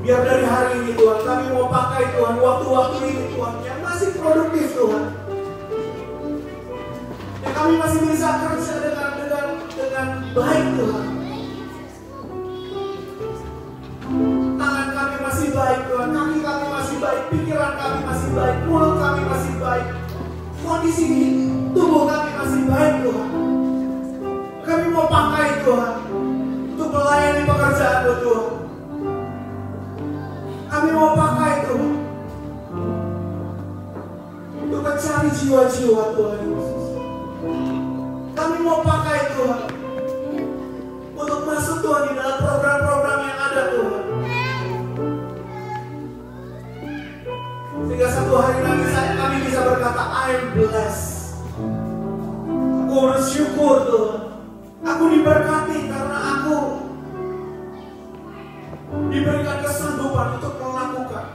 Biar dari hari ini Tuhan kami mau pakai Tuhan waktu-waktu ini Tuhan yang masih produktif Tuhan. Yang kami masih bisa kerja dengan baik Tuhan. baik, mulut kami masih baik, kondisi tubuh kami masih baik Tuhan. Kami mau pakai Tuhan untuk melayani pekerjaan-Mu Tuhan. Kami mau pakai Tuhan untuk mencari jiwa-jiwa Tuhan Yesus. Kami mau pakai Tuhan untuk masuk Tuhan di dalam program-program yang ada Tuhan. Sehingga satu hari nanti kami bisa berkata, I'm blessed. Aku bersyukur Tuhan. Aku diberkati karena aku diberikan kesanggupan untuk melakukan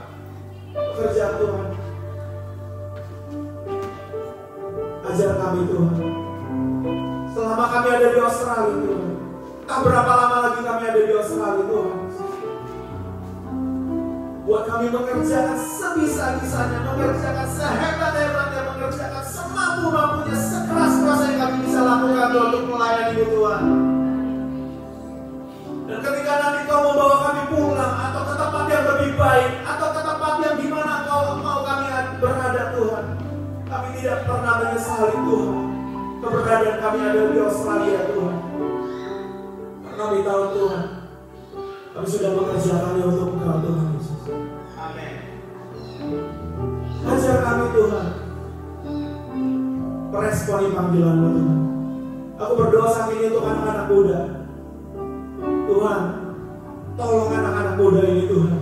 pekerjaan Tuhan. Ajar kami Tuhan. Selama kami ada di Australia Tuhan. Tak berapa lama lagi kami ada di Australia Tuhan. Buat kami mengerjakan sebisa-bisanya, mengerjakan sehebat-hebatnya, mengerjakan semampu-mampunya, sekeras-kerasnya yang kami bisa lakukan Tuhan untuk melayani Tuhan. Dan ketika nanti Kau membawa kami pulang atau ke tempat yang lebih baik atau ke tempat yang dimana Kau mau kami berada Tuhan, kami tidak pernah menyesali Tuhan keberadaan kami ada di Australia Tuhan. Karena kami tahu Tuhan, kami sudah mengerjakannya untuk Engkau Tuhan Yesus. Amin. Ajar kami Tuhan meresponi panggilan-Mu Tuhan. Aku berdoa saat ini untuk anak-anak muda. Tuhan, tolong anak-anak muda ini Tuhan,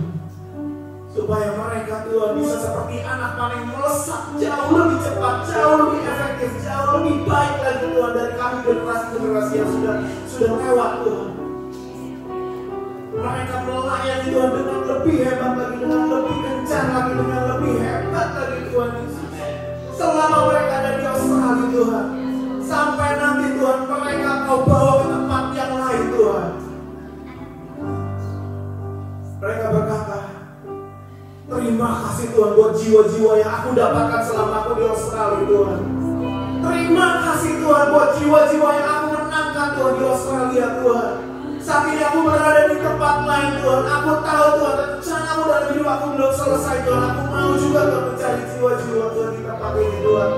supaya mereka Tuhan bisa seperti anak panah yang melesat jauh lebih cepat, jauh lebih efektif, jauh lebih baik lagi Tuhan dari kami generasi-generasi yang sudah lewat Tuhan. Mereka melayani Tuhan dengan lebih hebat lagi, dengan lebih kencang lagi, dengan lebih hebat lagi Tuhan Yesus. Selama mereka ada di Australia Tuhan, sampai nanti Tuhan mereka Kau bawa ke tempat yang lain Tuhan. Mereka berkata, terima kasih Tuhan buat jiwa-jiwa yang aku dapatkan selama aku di Australia Tuhan. Terima kasih Tuhan buat jiwa-jiwa yang aku menangkan Tuhan di Australia Tuhan. Saat ini aku berada di tempat lain Tuhan. Aku tahu Tuhan, rencana-Mu dalam hidup aku belum selesai Tuhan. Aku mau juga Tuhan mencari jiwa-jiwa Tuhan di tempat ini Tuhan.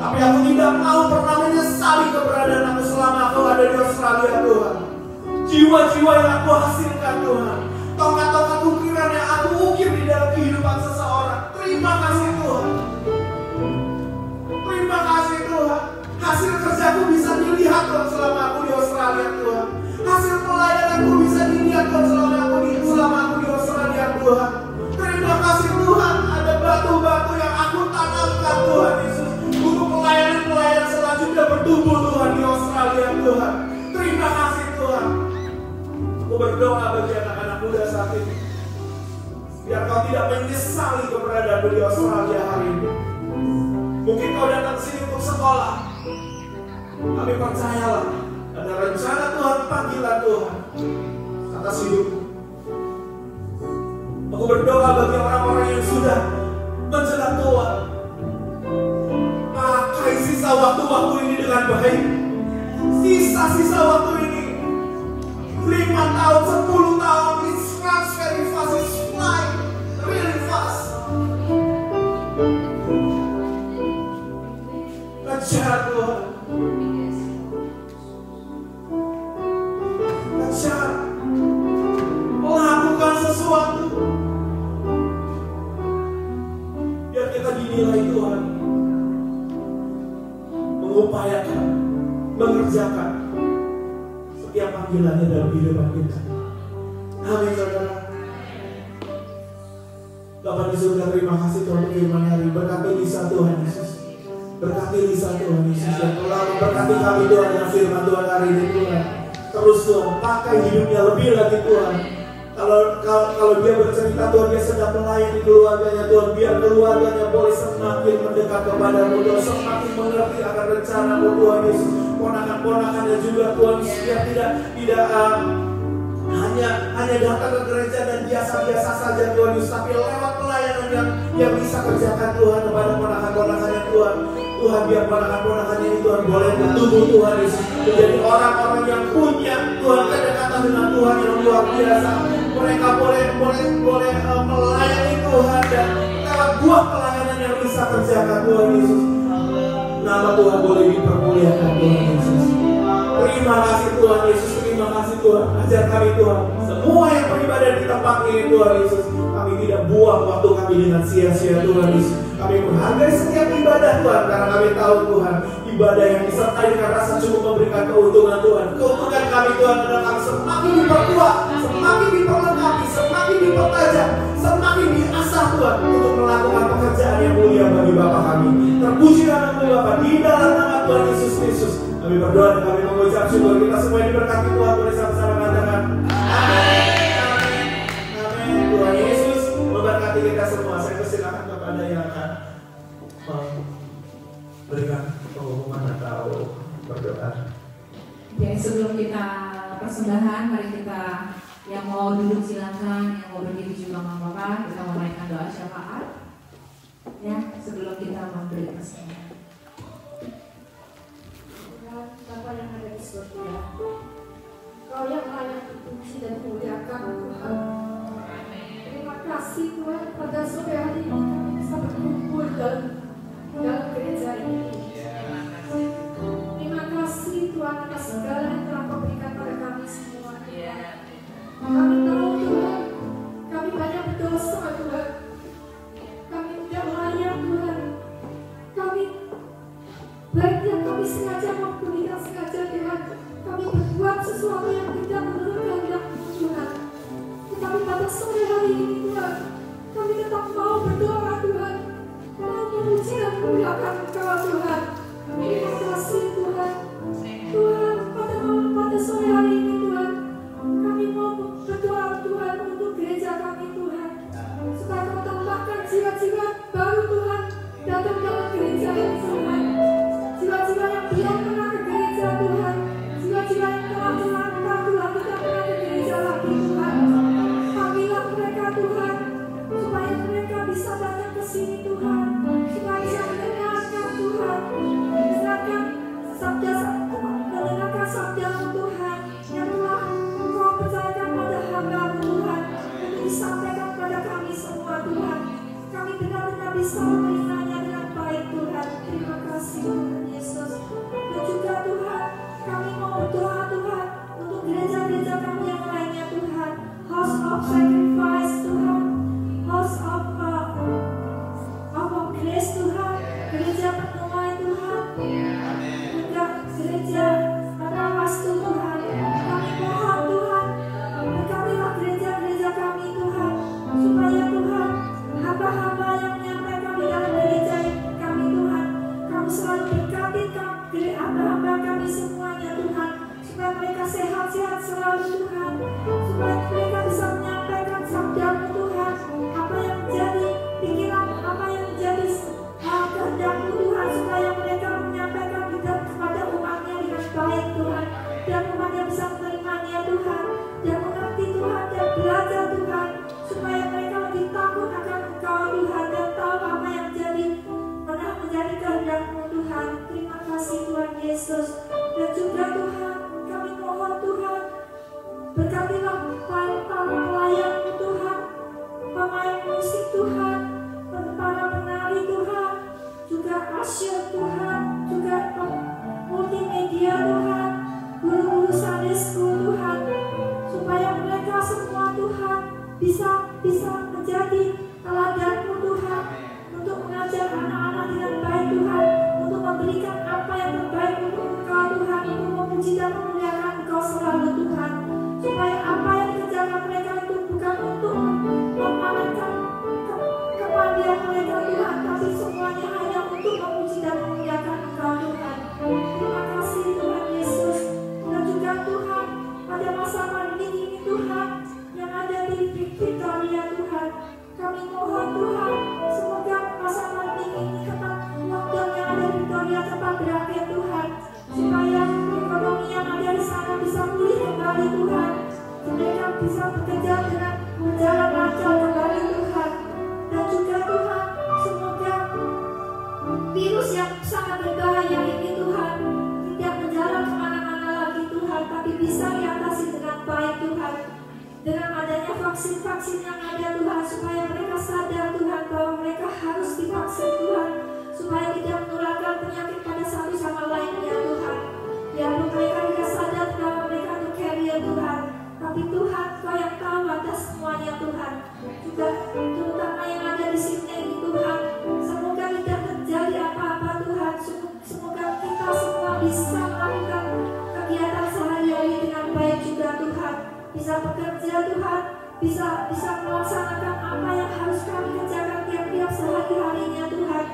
Tapi aku tidak mau pernah menyesali keberadaan aku selama aku ada di Australia Tuhan. Jiwa-jiwa yang aku hasilkan Tuhan, tongkat-tongkat ukiran yang aku ukir di dalam kehidupan seseorang. Terima kasih Tuhan. Terima kasih Tuhan. Hasil kerjaku bisa dilihat Tuhan selama aku di Australia Tuhan. Hasil pelayananku bisa dilihat Tuhan selama aku di Australia Tuhan. Terima kasih Tuhan. Ada batu-batu yang aku tanamkan Tuhan Yesus untuk pelayanan-pelayanan selanjutnya bertumbuh Tuhan di Australia Tuhan. Terima kasih Tuhan. Aku berdoa bagi anak-anak muda saat ini, biar kau tidak menyesali keberadaanmu di Australia hari ini. Mungkin kau datang ke sini untuk sekolah, tapi percayalah ada rencana Tuhan, panggilan Tuhan atas hidupmu. Aku berdoa bagi orang-orang yang sudah menjelang tua, pakai sisa waktu-waktu ini dengan baik. Sisa-sisa waktu ini 5 tahun, 10 tahun, it runs very fast, it's flying really fast. Kejar Tuhan, kejar, lakukan sesuatu biar kita dinilai Tuhan, mengupayakan, mengerjakan setiap panggilannya dalam kehidupan kita. Amin saudara. Bapa di surga, terima kasih Tuhan untuk firman hari. Berkati Lisa Tuhan Yesus. Berkati Lisa Tuhan Yesus. Dan telah memberkati kami Tuhan dengan firman Tuhan hari ini Tuhan. Terus Tuhan, pakai hidupnya lebih lagi Tuhan. Kalau dia bercerita Tuhan, dia sedang melayani keluarganya Tuhan. Biar keluarganya boleh semakin mendekat kepada-Mu Tuhan. Semakin mengerti akan rencana-Mu Tuhan Yesus. Ponakan-ponakannya juga Tuhan, biar tidak hanya datang ke gereja dan biasa-biasa saja Tuhan Yesus, tapi lewat pelayanan yang bisa kerjakan Tuhan kepada ponakan-ponakannya Tuhan. Tuhan, biar ponakan-ponakannya ini Tuhan boleh bertumbuh Tuhan Yesus, menjadi orang-orang yang punya Tuhan kedekatan dengan Tuhan yang luar biasa. Mereka boleh melayani Tuhan dan lewat buah pelayanan yang bisa kerjakan Tuhan Yesus, nama Tuhan boleh dipermuliakan Tuhan Yesus. Terima kasih Tuhan Yesus, terima kasih Tuhan. Ajar kami Tuhan, semua yang beribadah di tempat ini Tuhan Yesus, kami tidak buang waktu kami dengan sia-sia Tuhan Yesus. Kami menghargai setiap ibadah Tuhan, karena kami tahu Tuhan, ibadah yang disertai dengan rasa cukup memberikan keuntungan Tuhan. Keuntungan kami Tuhan adalah kami semakin diperkuat, semakin diperlengkapi, semakin dipertajam, semakin diasah Tuhan untuk melakukan pekerjaan yang mulia bagi Bapa kami. Terpuji nama-Mu Bapa, di dalam nama Tuhan Yesus Kristus kami berdoa dan kami mengucap syukur. Kita semua diberkati Tuhan, boleh sama-sama katakan amin, amin, amin. Tuhan Yesus memberkati kita semua. Saya persilakan kepada yang akan memberikan pengumuman atau berdoa. Oke, sebelum kita persembahan, mari kita yang mau duduk silakan, yang mau berdiri juga nggak apa-apa. Kita menaikkan doa syafaat. Ya, sebelum kita memberi persembahan. Bapa yang ada di surga, Kau yang layak dipuji dan dimuliakan Tuhan. Terima kasih Tuhan, pada sore hari ini kami bisa berkumpul dalam gereja ini. Terima kasih Tuhan atas segala yang telah Kau berikan pada kami semua. Kami tahu Tuhan, kami banyak berdosa Tuhan. Kami tidak layak Tuhan. Kami baik yang kami sengaja maupun tidak sengaja Tuhan, kami berbuat sesuatu yang tidak menurut kehendak-Mu Tuhan. Tetapi pada sore hari ini Tuhan, kami tetap mau berdoa Tuhan, mau memuji dan memuliakan Engkau Tuhan. Terima kasih Tuhan. Tuhan, pada sore hari ini Tuhan, kami mau berdoa Tuhan untuk gereja kami Tuhan, supaya Kau tambahkan jiwa-jiwa baru Tuhan datang dalam gereja ini Tuhan. Jiwa-jiwa yang belum pernah ke gereja Tuhan, jiwa-jiwa yang telah melangkah Tuhan tidak pernah ke gereja lagi Tuhan. Panggillah mereka Tuhan, supaya mereka bisa datang ke sini Tuhan, supaya bisa mendengarkan Tuhan, mendengarkan sabda-Mu Tuhan yang telah Engkau percayakan pada hamba-Mu Tuhan untuk disampaikan pada kami semua Tuhan. Kami benar-benar bisa menerimanya dengan baik Tuhan. Terima kasih Tuhan Yesus. Dan juga Tuhan, kami mau berdoa Tuhan untuk gereja-gereja kami yang lainnya Tuhan. House of Sacrifice Tuhan, House of Grace Tuhan, gereja penuai Tuhan, juga gereja Wastu Tuhan. Kami mohon Tuhan, berkatilah gereja-gereja kami Tuhan, supaya Tuhan, hamba-hamba yang menyampaikan di dalam gereja kami Tuhan, Kamu selalu berkati hamba-hamba kami semuanya Tuhan, supaya mereka sehat-sehat selalu Tuhan, supaya mereka bisa menyampaikan sabda-Mu Tuhan, apa yang menjadi pikiran, apa yang menjadi kehendak-Mu Tuhan, supaya mereka menyampaikan kepada umatnya dengan baik Tuhan, dan umatnya bisa menerimanya Tuhan, dan mengerti Tuhan, dan belajar Tuhan, supaya mereka lebih takut akan Engkau Tuhan, dan tahu apa yang pernah menjadi kehendak-Mu Tuhan. Terima kasih Tuhan Yesus. Dan juga Tuhan, kami mohon Tuhan, berkatilah para pelayan-Mu Tuhan, pemain musik Tuhan, para penari Tuhan, juga asyik Tuhan, juga multimedia Tuhan, guru-guru Sunday School Tuhan, supaya mereka semua Tuhan bisa menjadi teladan-Mu Tuhan, untuk mengajar anak-anak dengan baik Tuhan, untuk memberikan apa yang terbaik untuk Engkau Tuhan, untuk memuji dan memuliakan Engkau selalu Tuhan, supaya apa yang dikerjakan mereka itu bukan untuk memamerkan kepandaian mereka Tuhan, tapi semuanya hanya untuk memuji dan memuliakan Engkau Tuhan. Terima kasih Tuhan Yesus. Dan juga Tuhan, pada masa pandemi ini Tuhan, yang ada di Victoria Tuhan, kami mohon Tuhan, semoga masa pandemi ini lockdown yang ada di Victoria cepat berakhir Tuhan, supaya ekonomi yang ada di sana bisa pulih kembali Tuhan, mereka bisa bekerja dengan berjalan lancar kembali Tuhan. Dan juga Tuhan, semoga virus yang sangat berbahaya ini Tuhan tidak menjalar kemana-mana lagi Tuhan, tapi bisa diatasi dengan baik Tuhan, dengan adanya vaksin vaksin-vaksin yang ada Tuhan, supaya mereka sadar Tuhan bahwa mereka harus divaksin Tuhan, supaya tidak menularkan penyakit pada satu sama lainnya Tuhan. Biarpun mereka tidak sadar bahwa mereka itu carrier Tuhan, tapi Tuhan Kau yang tahu atas semuanya Tuhan. Juga terutama yang ada di sini Tuhan, semoga tidak terjadi apa-apa Tuhan. Semoga kita semua bisa melakukan kegiatan sehari-hari dengan baik juga Tuhan. Bisa bekerja Tuhan, bisa melaksanakan apa yang harus kami kerjakan tiap-tiap sehari-harinya Tuhan.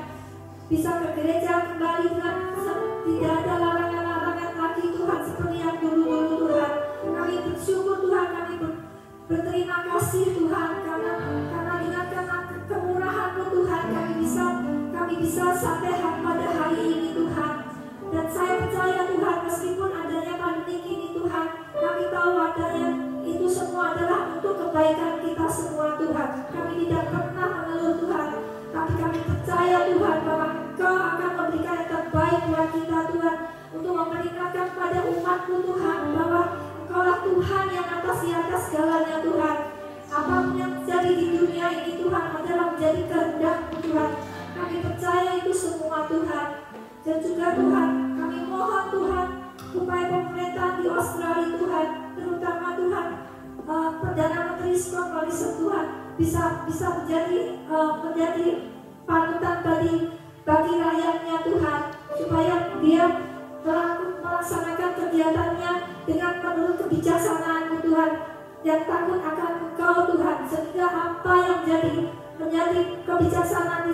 Bisa ke gereja kembali Tuhan, tidak ada larangan-larangan lagi Tuhan seperti yang dulu-dulu Tuhan. Kami bersyukur Tuhan, kami berterima kasih Tuhan, karena dengan kemurahan-Mu Tuhan kami bisa sampai pada hari ini Tuhan. Dan saya percaya Tuhan, meskipun adanya pandemi ini Tuhan, kami tahu adanya itu semua adalah untuk kebaikan kita semua Tuhan. Kami tidak pernah mengeluh Tuhan, tapi kami percaya Tuhan bahwa Engkau akan memberikan yang terbaik buat kita Tuhan, untuk memperlihatkan pada umat-Mu Tuhan bahwa Engkaulah Tuhan yang atas di atas segalanya Tuhan. Apapun yang terjadi di dunia ini Tuhan adalah menjadi kehendak-Mu Tuhan. Kami percaya itu semua Tuhan. Dan juga Tuhan, kami mohon Tuhan supaya pemerintahan di Australia Tuhan, terutama Tuhan Perdana Menteri Scott Morrison Tuhan, bisa menjadi panutan bagi rakyatnya Tuhan, supaya dia melaksanakan kegiatannya dengan menurut kebijaksanaan Tuhan, yang takut akan Engkau Tuhan, sehingga apa yang menjadi kebijaksanaan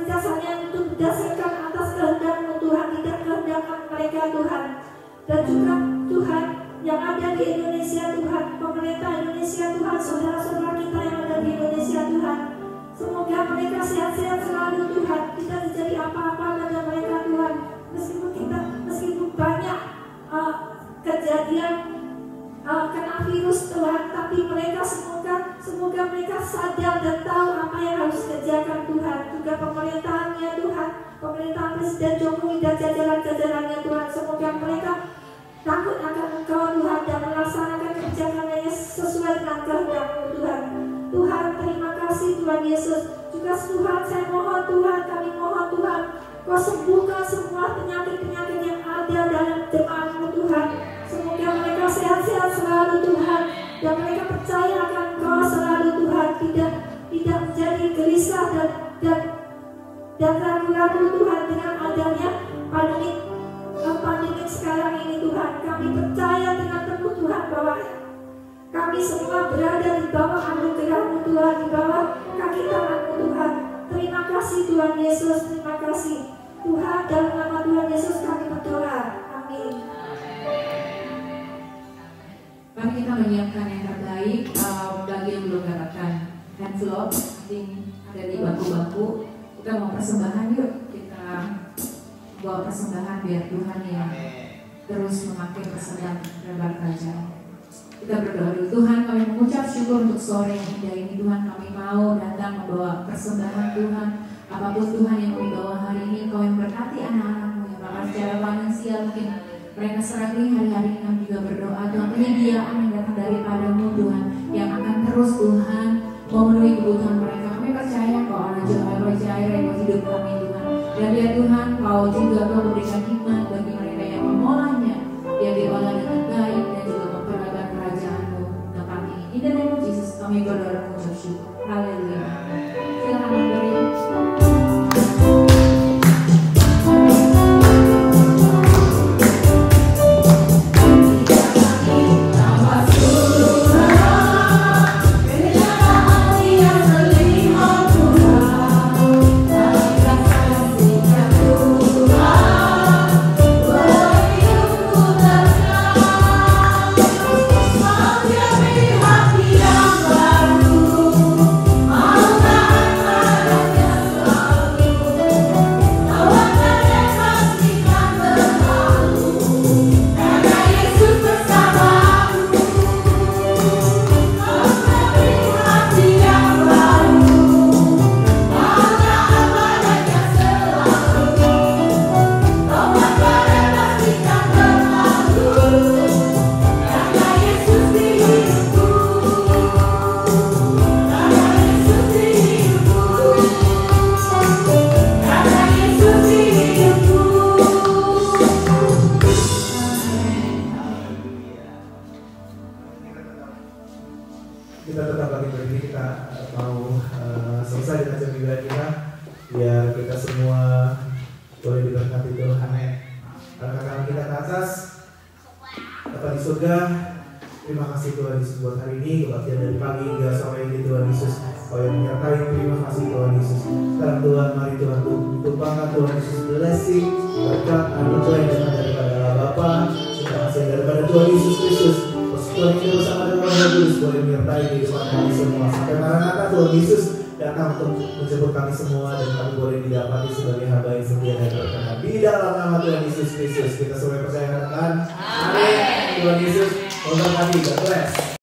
itu berdasarkan atas kehendak-Mu Tuhan, tidak kehendak mereka Tuhan. Dan juga Tuhan yang ada di Indonesia Tuhan, pemerintah Indonesia Tuhan, saudara-saudara kita yang ada di Indonesia Tuhan, semoga mereka sehat-sehat selalu Tuhan, tidak terjadi apa-apa pada mereka Tuhan. Meskipun banyak kejadian kena virus Tuhan, tapi mereka semoga mereka sadar dan tahu apa yang harus kerjakan Tuhan. Juga pemerintahannya Tuhan, pemerintahan Presiden Jokowi dan jajaran-jajarannya Tuhan, semoga mereka takut akan Engkau Tuhan dan melaksanakan kebijakannya sesuai dengan kehendak-Mu Tuhan. Tuhan, terima kasih Tuhan Yesus. Juga Tuhan, saya mohon Tuhan, kami mohon Tuhan, Kau sembuhkan semua penyakit-penyakit yang ada dalam jemaat-Mu Tuhan. Semoga mereka sehat-sehat selalu Tuhan, dan mereka percaya akan Kau selalu Tuhan, tidak menjadi gelisah dan ragu-ragu Tuhan dengan adanya pandemi sekarang ini Tuhan. Kami percaya dengan teguh Tuhan bahwa kami semua berada di bawah anugerah-Mu Tuhan, di bawah kaki tangan-Mu Tuhan. Terima kasih Tuhan Yesus, terima kasih Tuhan, dalam nama Tuhan Yesus kami berdoa, amin. Mari kita menyiapkan yang terbaik. Bagi yang belum dapatkan envelope, ada di bangku-bangku. Kita mau persembahan, yuk kita bawa persembahan biar Tuhan yang terus memakai persembahan lebar kerajaan. Kita berdoa dulu. Tuhan, kami mengucap syukur untuk sore yang indah ini. Tuhan, kami mau datang membawa persembahan Tuhan. Apapun Tuhan yang kami bawa hari ini, Kau yang berkati anak-anak-Mu yang bahkan secara finansial mungkin mereka seragih hari-hari ini. Kami juga berdoa Tuhan, penyediaan yang datang daripada-Mu Tuhan, yang akan terus Tuhan memenuhi kebutuhan mereka. Kami percaya Kau Allah Jehovah Jireh buat hidup kami Tuhan. Dan biar Tuhan Kau juga Kau memberikan hikmat bagi mereka yang mengolahnya, biar diolah dengan baik dan juga memperlebar kerajaan-Mu untuk kami. In the name of Jesus kami berdoa mengucap syukur. Haleluya. Silakan beri. Tuhan Berkati Tuhan. Angkat kita ke atas. Bapa di surga, terima kasih Tuhan Yesus buat hari ini, kebaktian dari pagi hingga sore ini Tuhan Yesus. Kau yang menyertai, terima kasih Tuhan Yesus. Sekarang Tuhan, mari Tuhan tumpahkan Tuhan Yesus blessing, berkat, anugerah yang datang daripada Allah Bapa, terima kasih daripada Tuhan Yesus Kristus. Tuhan ini bersama dengan Roh Kudus boleh menyertai kehidupan kami semua. Sampai Maranatha Tuhan Yesus datang untuk menjemput kami semua dan kami boleh didapati sebagai hamba yang setia dan berkenan. Di dalam nama Tuhan Yesus Kristus kita semua percaya katakan amin. Tuhan Yesus memberkati. God bless.